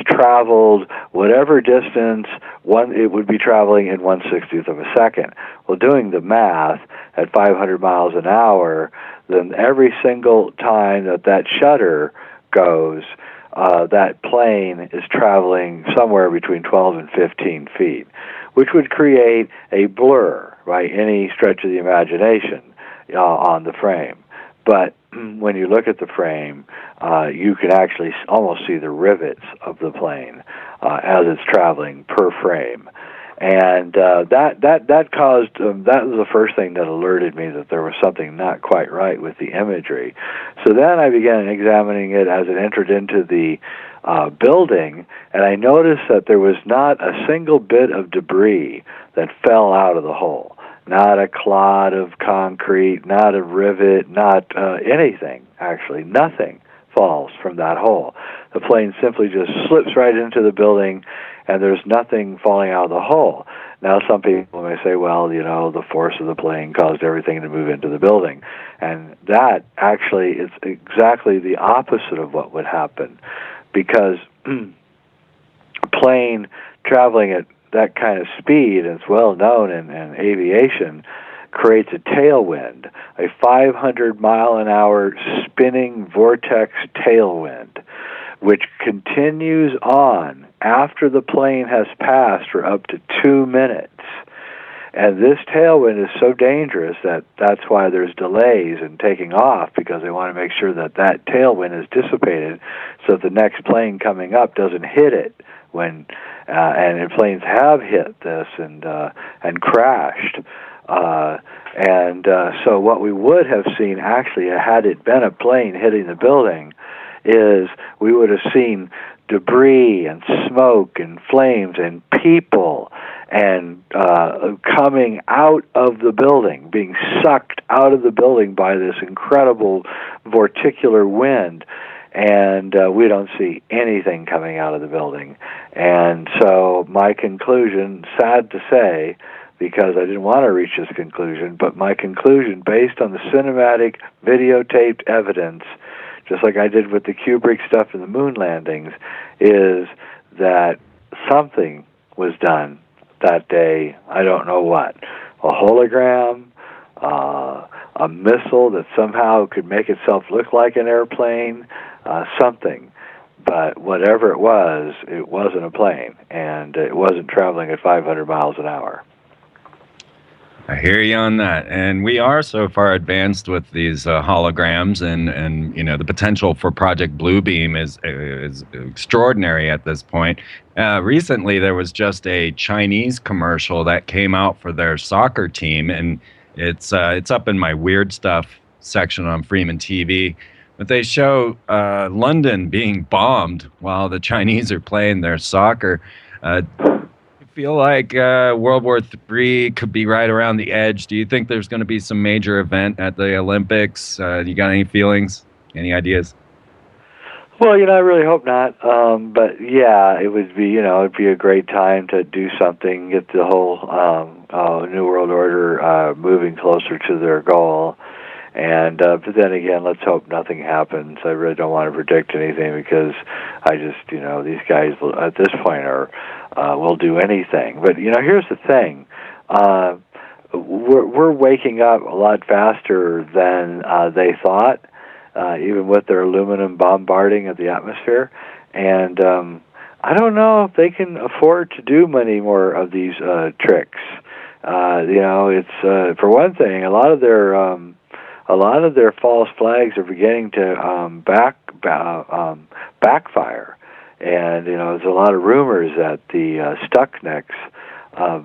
traveled whatever distance it would be traveling in 1/60th of a second. Well, doing the math at 500 miles an hour, then every single time that shutter goes, that plane is traveling somewhere between 12 and 15 feet, which would create a blur by any stretch of the imagination on the frame. But when you look at the frame, you can actually almost see the rivets of the plane as it's traveling per frame. And that caused that was the first thing that alerted me that there was something not quite right with the imagery. So then I began examining it as it entered into the building, and I noticed that there was not a single bit of debris that fell out of the hole. Not a clod of concrete, not a rivet, not anything, actually. Nothing falls from that hole. The plane simply just slips right into the building, and there's nothing falling out of the hole. Now, some people may say, well, the force of the plane caused everything to move into the building. And that actually is exactly the opposite of what would happen, because a plane traveling at that kind of speed, and it's well known in aviation, creates a tailwind, a 500-mile-an-hour spinning vortex tailwind, which continues on after the plane has passed for up to 2 minutes. And this tailwind is so dangerous that's why there's delays in taking off, because they want to make sure that tailwind is dissipated so that the next plane coming up doesn't hit it. And planes have hit this and crashed. So what we would have seen, actually, had it been a plane hitting the building, is we would have seen debris and smoke and flames and people and coming out of the building, being sucked out of the building by this incredible vorticular wind. And we don't see anything coming out of the building. And so my conclusion, sad to say, because I didn't want to reach this conclusion, but my conclusion, based on the cinematic videotaped evidence, just like I did with the Kubrick stuff in the moon landings, is that something was done that day. I don't know what. A hologram, a missile that somehow could make itself look like an airplane, something. But whatever it wasn't a plane, and it wasn't traveling at 500 miles an hour. I hear you on that. And we are so far advanced with these holograms, and the potential for Project Bluebeam is extraordinary at this point. Recently, there was just a Chinese commercial that came out for their soccer team, and it's up in my weird stuff section on Freeman TV. But they show London being bombed while the Chinese are playing their soccer. You feel like World War III could be right around the edge. Do you think there's going to be some major event at the Olympics? You got any feelings? Any ideas? Well, I really hope not. But yeah, it would be, it'd be a great time to do something, get the whole New World Order moving closer to their goal. And but then again, let's hope nothing happens. I really don't want to predict anything, because I just, these guys at this point will do anything. But here's the thing: we're waking up a lot faster than they thought, even with their aluminum bombarding of the atmosphere. And I don't know if they can afford to do many more of these tricks. It's for one thing, a lot of their false flags are beginning to backfire, and there's a lot of rumors that the Stuxnet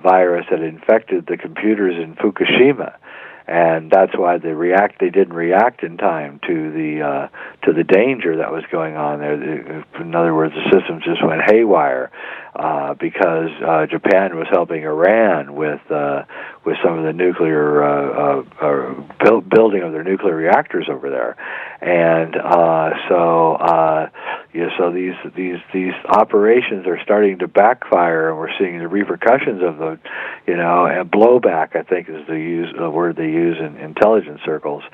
virus had infected the computers in Fukushima, and that's why they didn't react in time to the danger that was going on there. In other words, the systems just went haywire because Japan was helping Iran with some of the nuclear building of their nuclear reactors over there, and so these operations are starting to backfire, and we're seeing the repercussions of the, and blowback, I think, is the word they use in intelligence circles.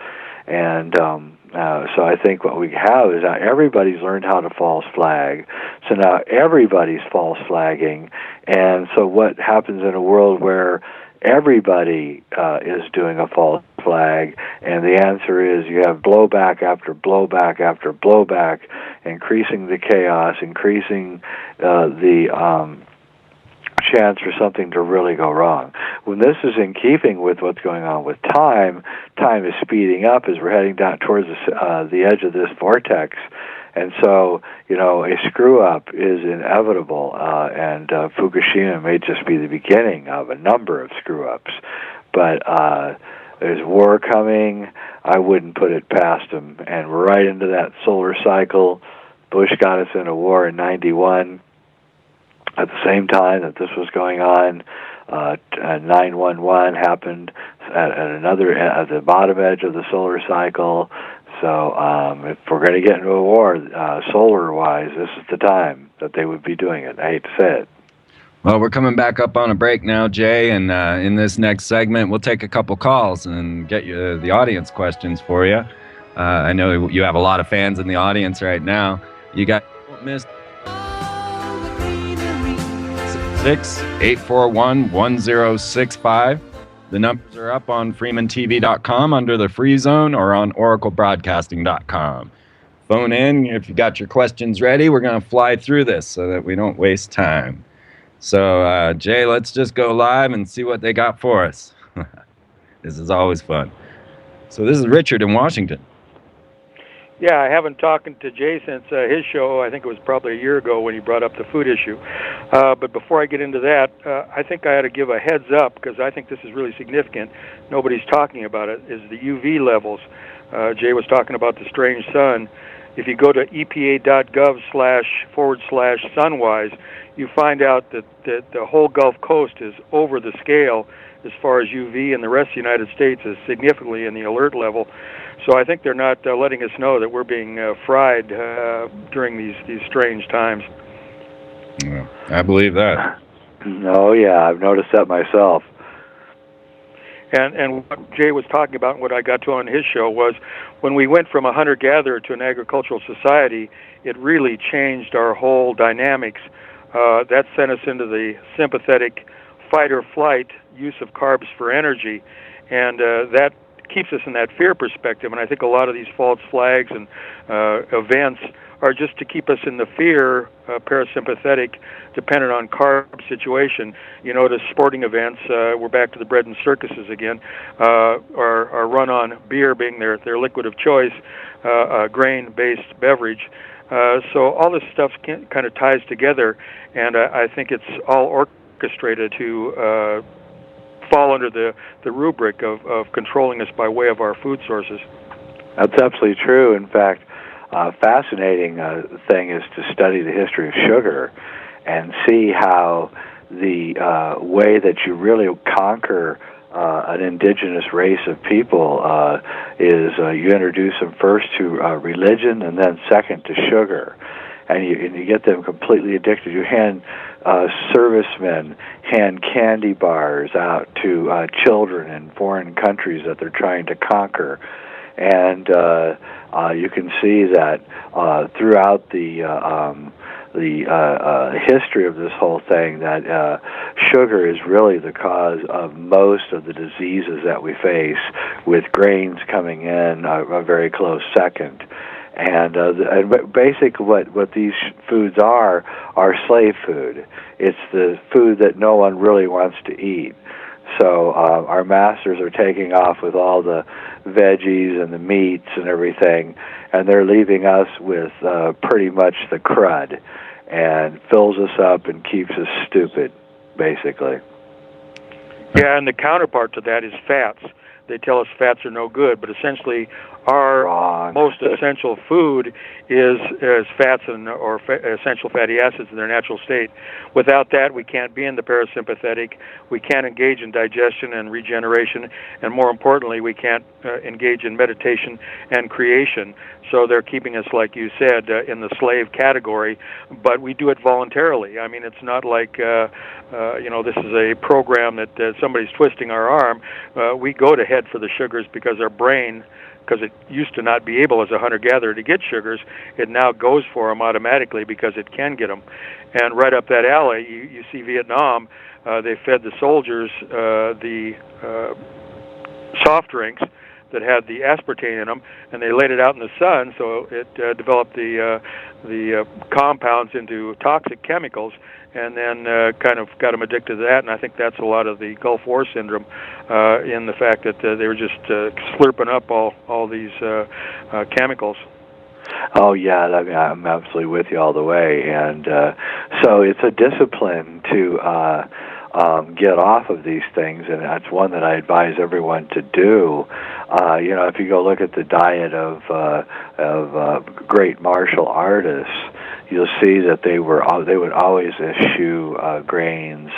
And so I think what we have is now everybody's learned how to false flag. So now everybody's false flagging. And so what happens in a world where everybody is doing a false flag, and the answer is you have blowback after blowback after blowback, increasing the chaos, increasing the chance for something to really go wrong. When this is in keeping with what's going on with time is speeding up as we're heading down towards the edge of this vortex. And so, a screw-up is inevitable, and Fukushima may just be the beginning of a number of screw-ups. But there's war coming. I wouldn't put it past them. And we're right into that solar cycle. Bush got us in a war in 91. At the same time that this was going on, 9/11 happened at the bottom edge of the solar cycle. So if we're going to get into a war, solar-wise, this is the time that they would be doing it. I hate to say it. Well, we're coming back up on a break now, Jay, and in this next segment, we'll take a couple calls and get you the audience questions for you. I know you have a lot of fans in the audience right now. You got Miss 6-841-1065. The numbers are up on freemantv.com under the free zone or on oraclebroadcasting.com. Phone in if you got your questions ready. We're going to fly through this so that we don't waste time. So, Jay, let's just go live and see what they got for us. This is always fun. So this is Richard in Washington. Yeah, I haven't talked to Jay since his show. I think it was probably a year ago when he brought up the food issue. But before I get into that, I think I ought to give a heads up, because I think this is really significant. Nobody's talking about it, is the UV levels. Jay was talking about the strange sun. If you go to epa.gov//sunwise, you find out that the whole Gulf Coast is over the scale as far as UV, and the rest of the United States is significantly in the alert level. So I think they're not letting us know that we're being fried during these strange times. Yeah, I believe that. Oh, yeah, I've noticed that myself. And what Jay was talking about, and what I got to on his show, was when we went from a hunter-gatherer to an agricultural society, it really changed our whole dynamics. That sent us into the sympathetic fight-or-flight use of carbs for energy, and that keeps us in that fear perspective. And I think a lot of these false flags and events are just to keep us in the fear, parasympathetic, dependent on carb situation. The sporting events, we're back to the bread and circuses again, are run on beer being their liquid of choice, a grain-based beverage. So all this stuff kind of ties together, and I think it's all orchestrated to fall under the rubric of controlling us by way of our food sources. That's absolutely true. In fact, fascinating thing is to study the history of sugar and see how the way that you really conquer an indigenous race of people is you introduce them first to religion and then second to sugar. And you get them completely addicted. You hand servicemen hand candy bars out to children in foreign countries that they're trying to conquer. And you can see that throughout the history of this whole thing, that sugar is really the cause of most of the diseases that we face, with grains coming in a very close second. And basically what these foods are slave food. It's the food that no one really wants to eat. So our masters are taking off with all the veggies and the meats and everything, and they're leaving us with pretty much the crud, and fills us up and keeps us stupid, basically. Yeah, and the counterpart to that is fats. They tell us fats are no good, but essentially our most essential food is fats or essential fatty acids in their natural state. Without that, we can't be in the parasympathetic, we can't engage in digestion and regeneration, and more importantly, we can't engage in meditation and creation. So they're keeping us, like you said, in the slave category, but we do it voluntarily. I mean, it's not like, this is a program that somebody's twisting our arm. We go to head for the sugars because our brain, because it used to not be able as a hunter-gatherer to get sugars, it now goes for them automatically because it can get them. And right up that alley, you see Vietnam, they fed the soldiers the soft drinks that had the aspartame in them, and they laid it out in the sun, so it developed the compounds into toxic chemicals, and then kind of got them addicted to that. And I think that's a lot of the Gulf War syndrome, in the fact that they were just slurping up all these chemicals. Oh yeah, I mean, I'm absolutely with you all the way, and so it's a discipline to get off of these things, and that's one that I advise everyone to do. If you go look at the diet of great martial artists, you'll see that they would always eschew grains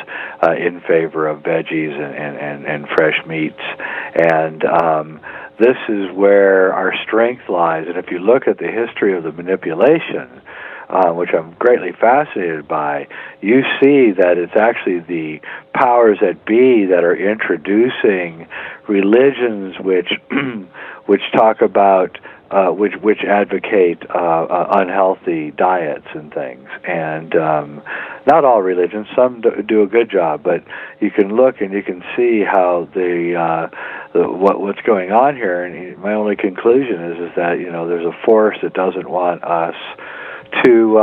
in favor of veggies and fresh meats, and this is where our strength lies. And if you look at the history of the manipulation, which I'm greatly fascinated by, you see that it's actually the powers that be that are introducing religions which talk about which advocate unhealthy diets and things. And not all religions, some do a good job, but you can look and you can see how what's going on here. And my only conclusion is that there's a force that doesn't want us to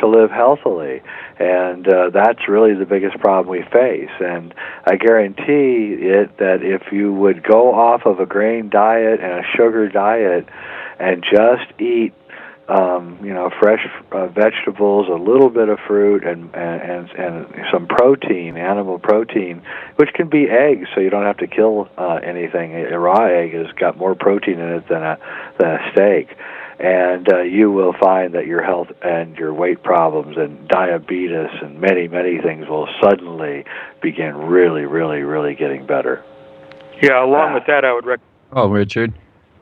live healthily, and that's really the biggest problem we face. And I guarantee it that if you would go off of a grain diet and a sugar diet and just eat fresh vegetables, a little bit of fruit, and some protein, animal protein, which can be eggs, so you don't have to kill anything. A raw egg has got more protein in it than a steak. And you will find that your health and your weight problems and diabetes and many, many things will suddenly begin really, really, really getting better. Yeah, along with that, I would recommend... Oh, Richard,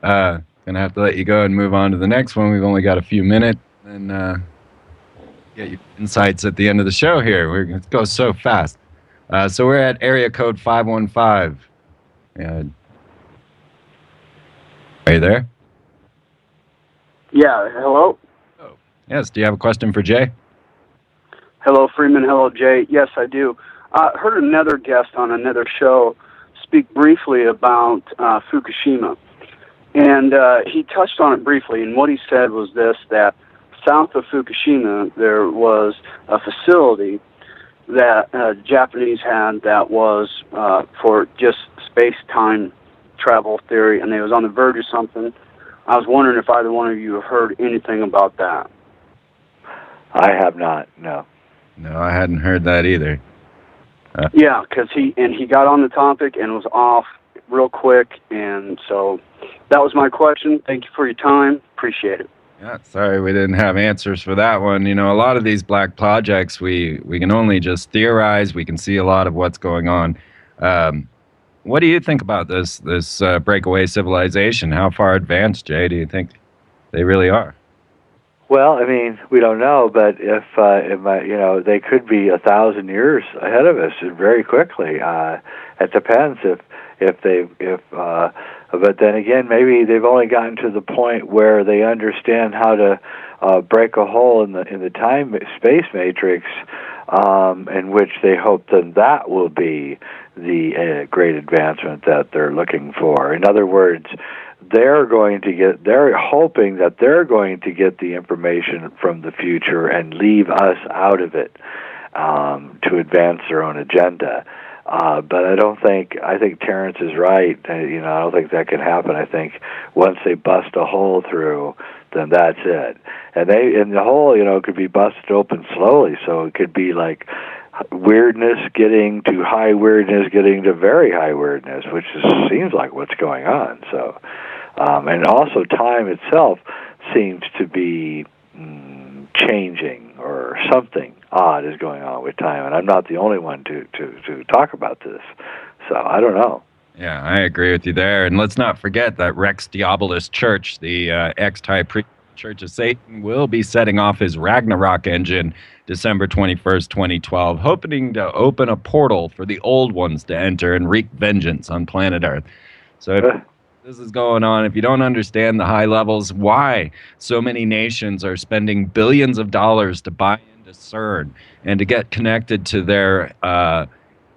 going to have to let you go and move on to the next one. We've only got a few minutes, and get your insights at the end of the show here. It goes so fast. So we're at area code 515. Are you there? Yeah, hello? Oh. Yes, do you have a question for Jay? Hello, Freeman. Hello, Jay. Yes, I do. I heard another guest on another show speak briefly about Fukushima. And he touched on it briefly, and what he said was this, that south of Fukushima there was a facility that Japanese had that was for just space-time travel theory, and they was on the verge of something. I was wondering if either one of you have heard anything about that. I have not, no. No, I hadn't heard that either. Yeah, because he got on the topic and was off real quick, and so that was my question. Thank you for your time. Appreciate it. Yeah, sorry we didn't have answers for that one. A lot of these black projects, we can only just theorize. We can see a lot of what's going on. What do you think about this breakaway civilization? How far advanced, Jay, do you think they really are? Well, I mean, we don't know, but if they could be 1,000 years ahead of us very quickly. It depends but then again, maybe they've only gotten to the point where they understand how to break a hole in the time space matrix, in which they hope that will be the great advancement that they're looking for. In other words, they're hoping that they're going to get the information from the future and leave us out of it, to advance their own agenda. But I think Terrence is right. I don't think that can happen. I think once they bust a hole through, then that's it. And the hole, could be busted open slowly, so it could be like weirdness getting to high weirdness, getting to very high weirdness, which seems like what's going on. So, and also time itself seems to be changing, or something odd is going on with time, and I'm not the only one to talk about this. So I don't know. Yeah, I agree with you there. And let's not forget that Rex Diabolus Church, the ex-high priest Church of Satan, will be setting off his Ragnarok engine December 21st, 2012, hoping to open a portal for the old ones to enter and wreak vengeance on planet Earth. So if this is going on, if you don't understand the high levels, why so many nations are spending billions of dollars to buy into CERN and to get connected to their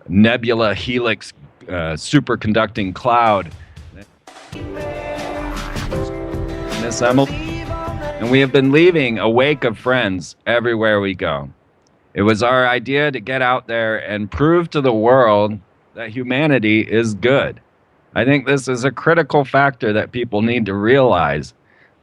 nebula helix superconducting cloud, assembled, and we have been leaving a wake of friends everywhere we go. It was our idea to get out there and prove to the world that humanity is good. I think this is a critical factor that people need to realize,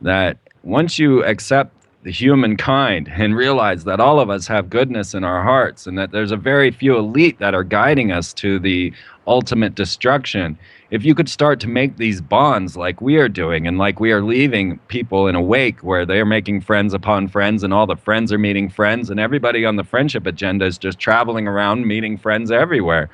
that once you accept the humankind and realize that all of us have goodness in our hearts and that there's a very few elite that are guiding us to the ultimate destruction, if you could start to make these bonds like we are doing and like we are leaving people in a wake where they're making friends upon friends and all the friends are meeting friends and everybody on the friendship agenda is just traveling around meeting friends everywhere.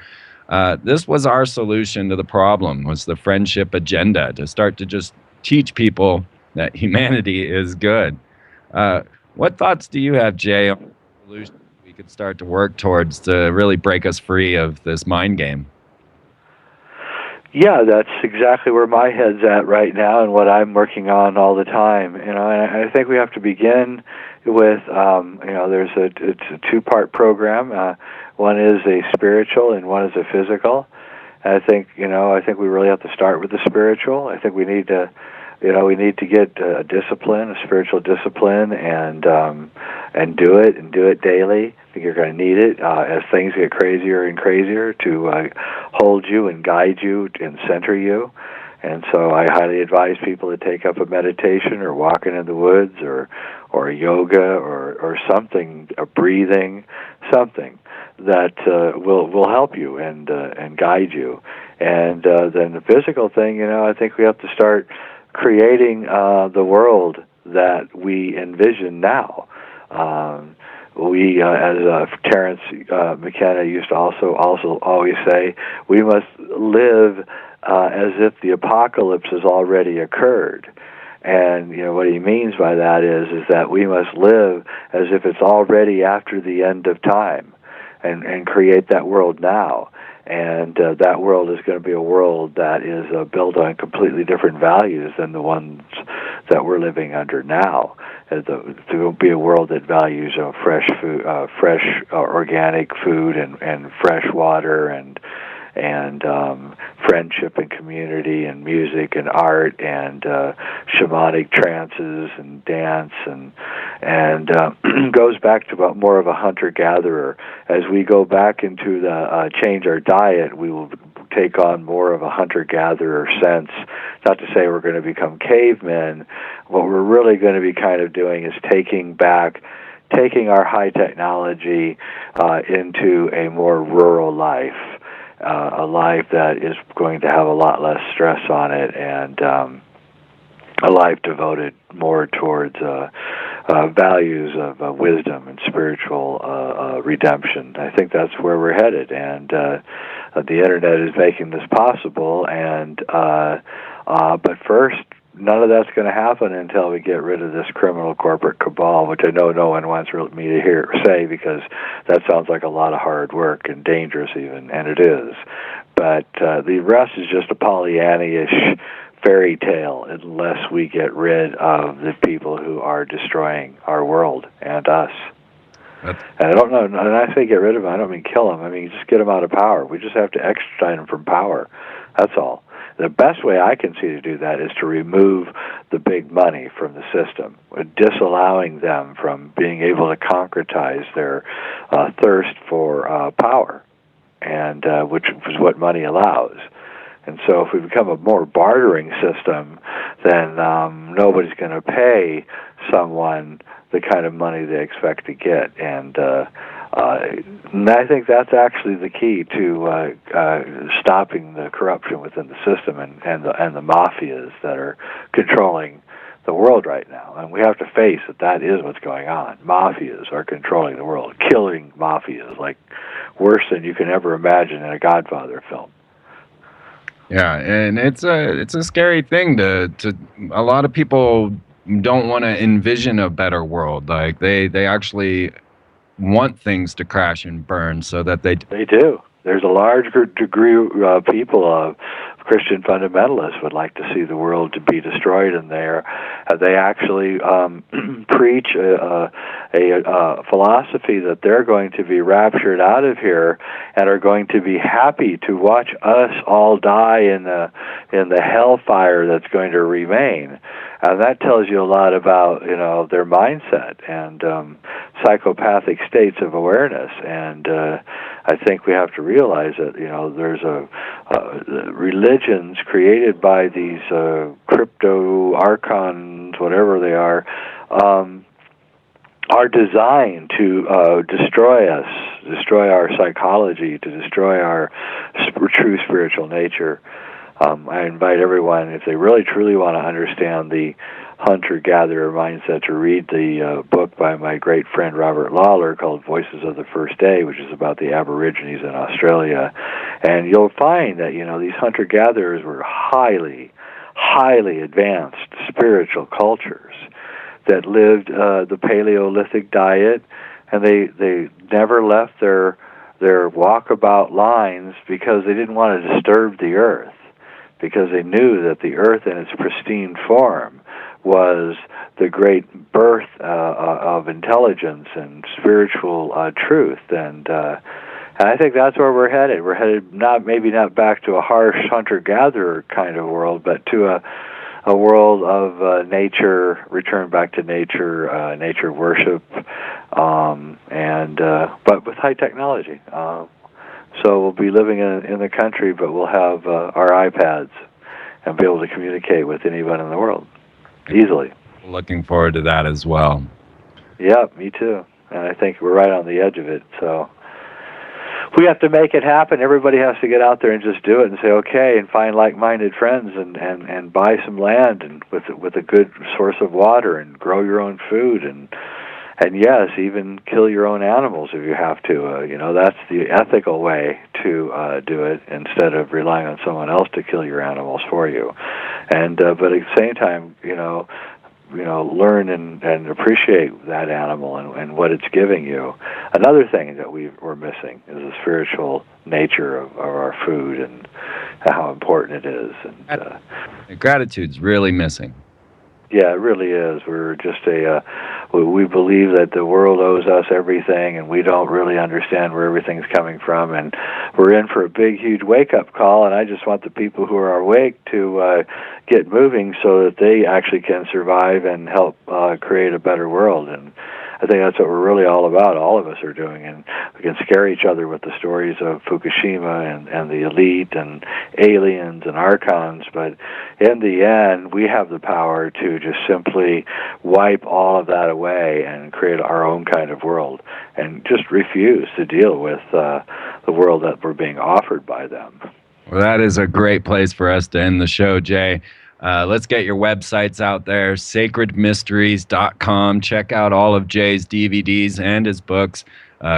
This was our solution to the problem, was the friendship agenda, to start to just teach people that humanity is good. What thoughts do you have, Jay, on the solution we could start to work towards to really break us free of this mind game? Yeah, that's exactly where my head's at right now and what I'm working on all the time. And I think we have to begin with, it's a two-part program. One is a spiritual and one is a physical. And I think we really have to start with the spiritual. I think we need to get a discipline, a spiritual discipline, and do it daily. I think you're going to need it as things get crazier and crazier to hold you and guide you and center you. And so I highly advise people to take up a meditation or walking in the woods or a yoga or something, a breathing, something that will help you and guide you. And then the physical thing, I think we have to start creating the world that we envision now. We, as Terence McKenna used to also always say, we must live as if the apocalypse has already occurred. And what he means by that is that we must live as if it's already after the end of time, and create that world now. And that world is going to be a world that is built on completely different values than the ones that we're living under now. There will be a world that values fresh food, organic food, and fresh water, and friendship and community and music and art and shamanic trances and dance and goes back to about more of a hunter-gatherer. As we go back into the change our diet, we will take on more of a hunter-gatherer sense. Not to say we're going to become cavemen. What we're really going to be kind of doing is taking our high technology into a more rural life. A life that is going to have a lot less stress on it, and a life devoted more towards values of wisdom and spiritual redemption. I think that's where we're headed, and the internet is making this possible. But first, none of that's going to happen until we get rid of this criminal corporate cabal, which I know no one wants me to say, because that sounds like a lot of hard work and dangerous even, and it is. But the rest is just a Pollyanna-ish fairy tale unless we get rid of the people who are destroying our world and us. And I don't know, and I say get rid of them, I don't mean kill them. I mean just get them out of power. We just have to extradite them from power. That's all. The best way I can see to do that is to remove the big money from the system, disallowing them from being able to concretize their thirst for power, and which is what money allows. And so if we become a more bartering system, then nobody's going to pay someone the kind of money they expect to get. And I think that's actually the key to stopping the corruption within the system and the mafias that are controlling the world right now. And we have to face that is what's going on. Mafias are controlling the world, killing mafias like worse than you can ever imagine in a Godfather film. Yeah, and it's a scary thing to a lot of people don't want to envision a better world. Like they actually want things to crash and burn so that they do. There's a large degree of people of Christian fundamentalists would like to see the world to be destroyed, and they actually preach a philosophy that they're going to be raptured out of here and are going to be happy to watch us all die in the hellfire that's going to remain. And that tells you a lot about their mindset and psychopathic states of awareness. And I think we have to realize that there's religions created by these crypto archons, whatever they are designed to destroy us, destroy our psychology, to destroy our true spiritual nature. I invite everyone, if they really truly want to understand the hunter-gatherer mindset, to read the book by my great friend Robert Lawler called Voices of the First Day, which is about the Aborigines in Australia. And you'll find that, these hunter-gatherers were highly, highly advanced spiritual cultures that lived the Paleolithic diet, and they never left their walkabout lines because they didn't want to disturb the earth, because they knew that the earth in its pristine form was the great birth of intelligence and spiritual truth. And I think that's where we're headed. We're headed maybe not back to a harsh hunter-gatherer kind of world, but to a world of nature, return back to nature, nature worship, but with high technology. So we'll be living in the country, but we'll have our iPads and be able to communicate with anyone in the world easily. Looking forward to that as well. Yeah, me too. And I think we're right on the edge of it. So we have to make it happen. Everybody has to get out there and just do it and say, okay, and find like-minded friends and buy some land and with a good source of water and grow your own food and yes, even kill your own animals if you have to. That's the ethical way to do it, instead of relying on someone else to kill your animals for you. And but at the same time, learn and appreciate that animal and what it's giving you. Another thing that we're missing is the spiritual nature of our food and how important it is. And gratitude's really missing. Yeah, it really is. We're just we believe that the world owes us everything, and we don't really understand where everything's coming from, and we're in for a big, huge wake-up call, and I just want the people who are awake to get moving so that they actually can survive and help create a better world. And I think that's what we're really all about. All of us are doing, and we can scare each other with the stories of Fukushima and the elite and aliens and Archons, but in the end, we have the power to just simply wipe all of that away and create our own kind of world, and just refuse to deal with the world that we're being offered by them. Well, that is a great place for us to end the show, Jay. Let's get your websites out there, sacredmysteries.com. Check out all of Jay's DVDs and his books.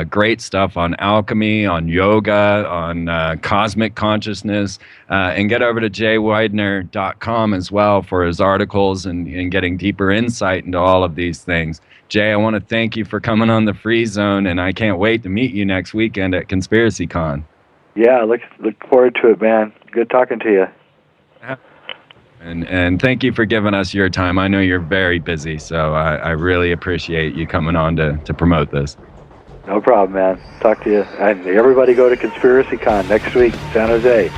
Great stuff on alchemy, on yoga, on cosmic consciousness. And get over to jayweidner.com as well for his articles and getting deeper insight into all of these things. Jay, I want to thank you for coming on the Free Zone, and I can't wait to meet you next weekend at Conspiracy Con. Yeah, look forward to it, man. Good talking to you. And thank you for giving us your time. I know you're very busy, so I really appreciate you coming on to promote this. No problem, man. Talk to you. And everybody go to Conspiracy Con next week, San Jose.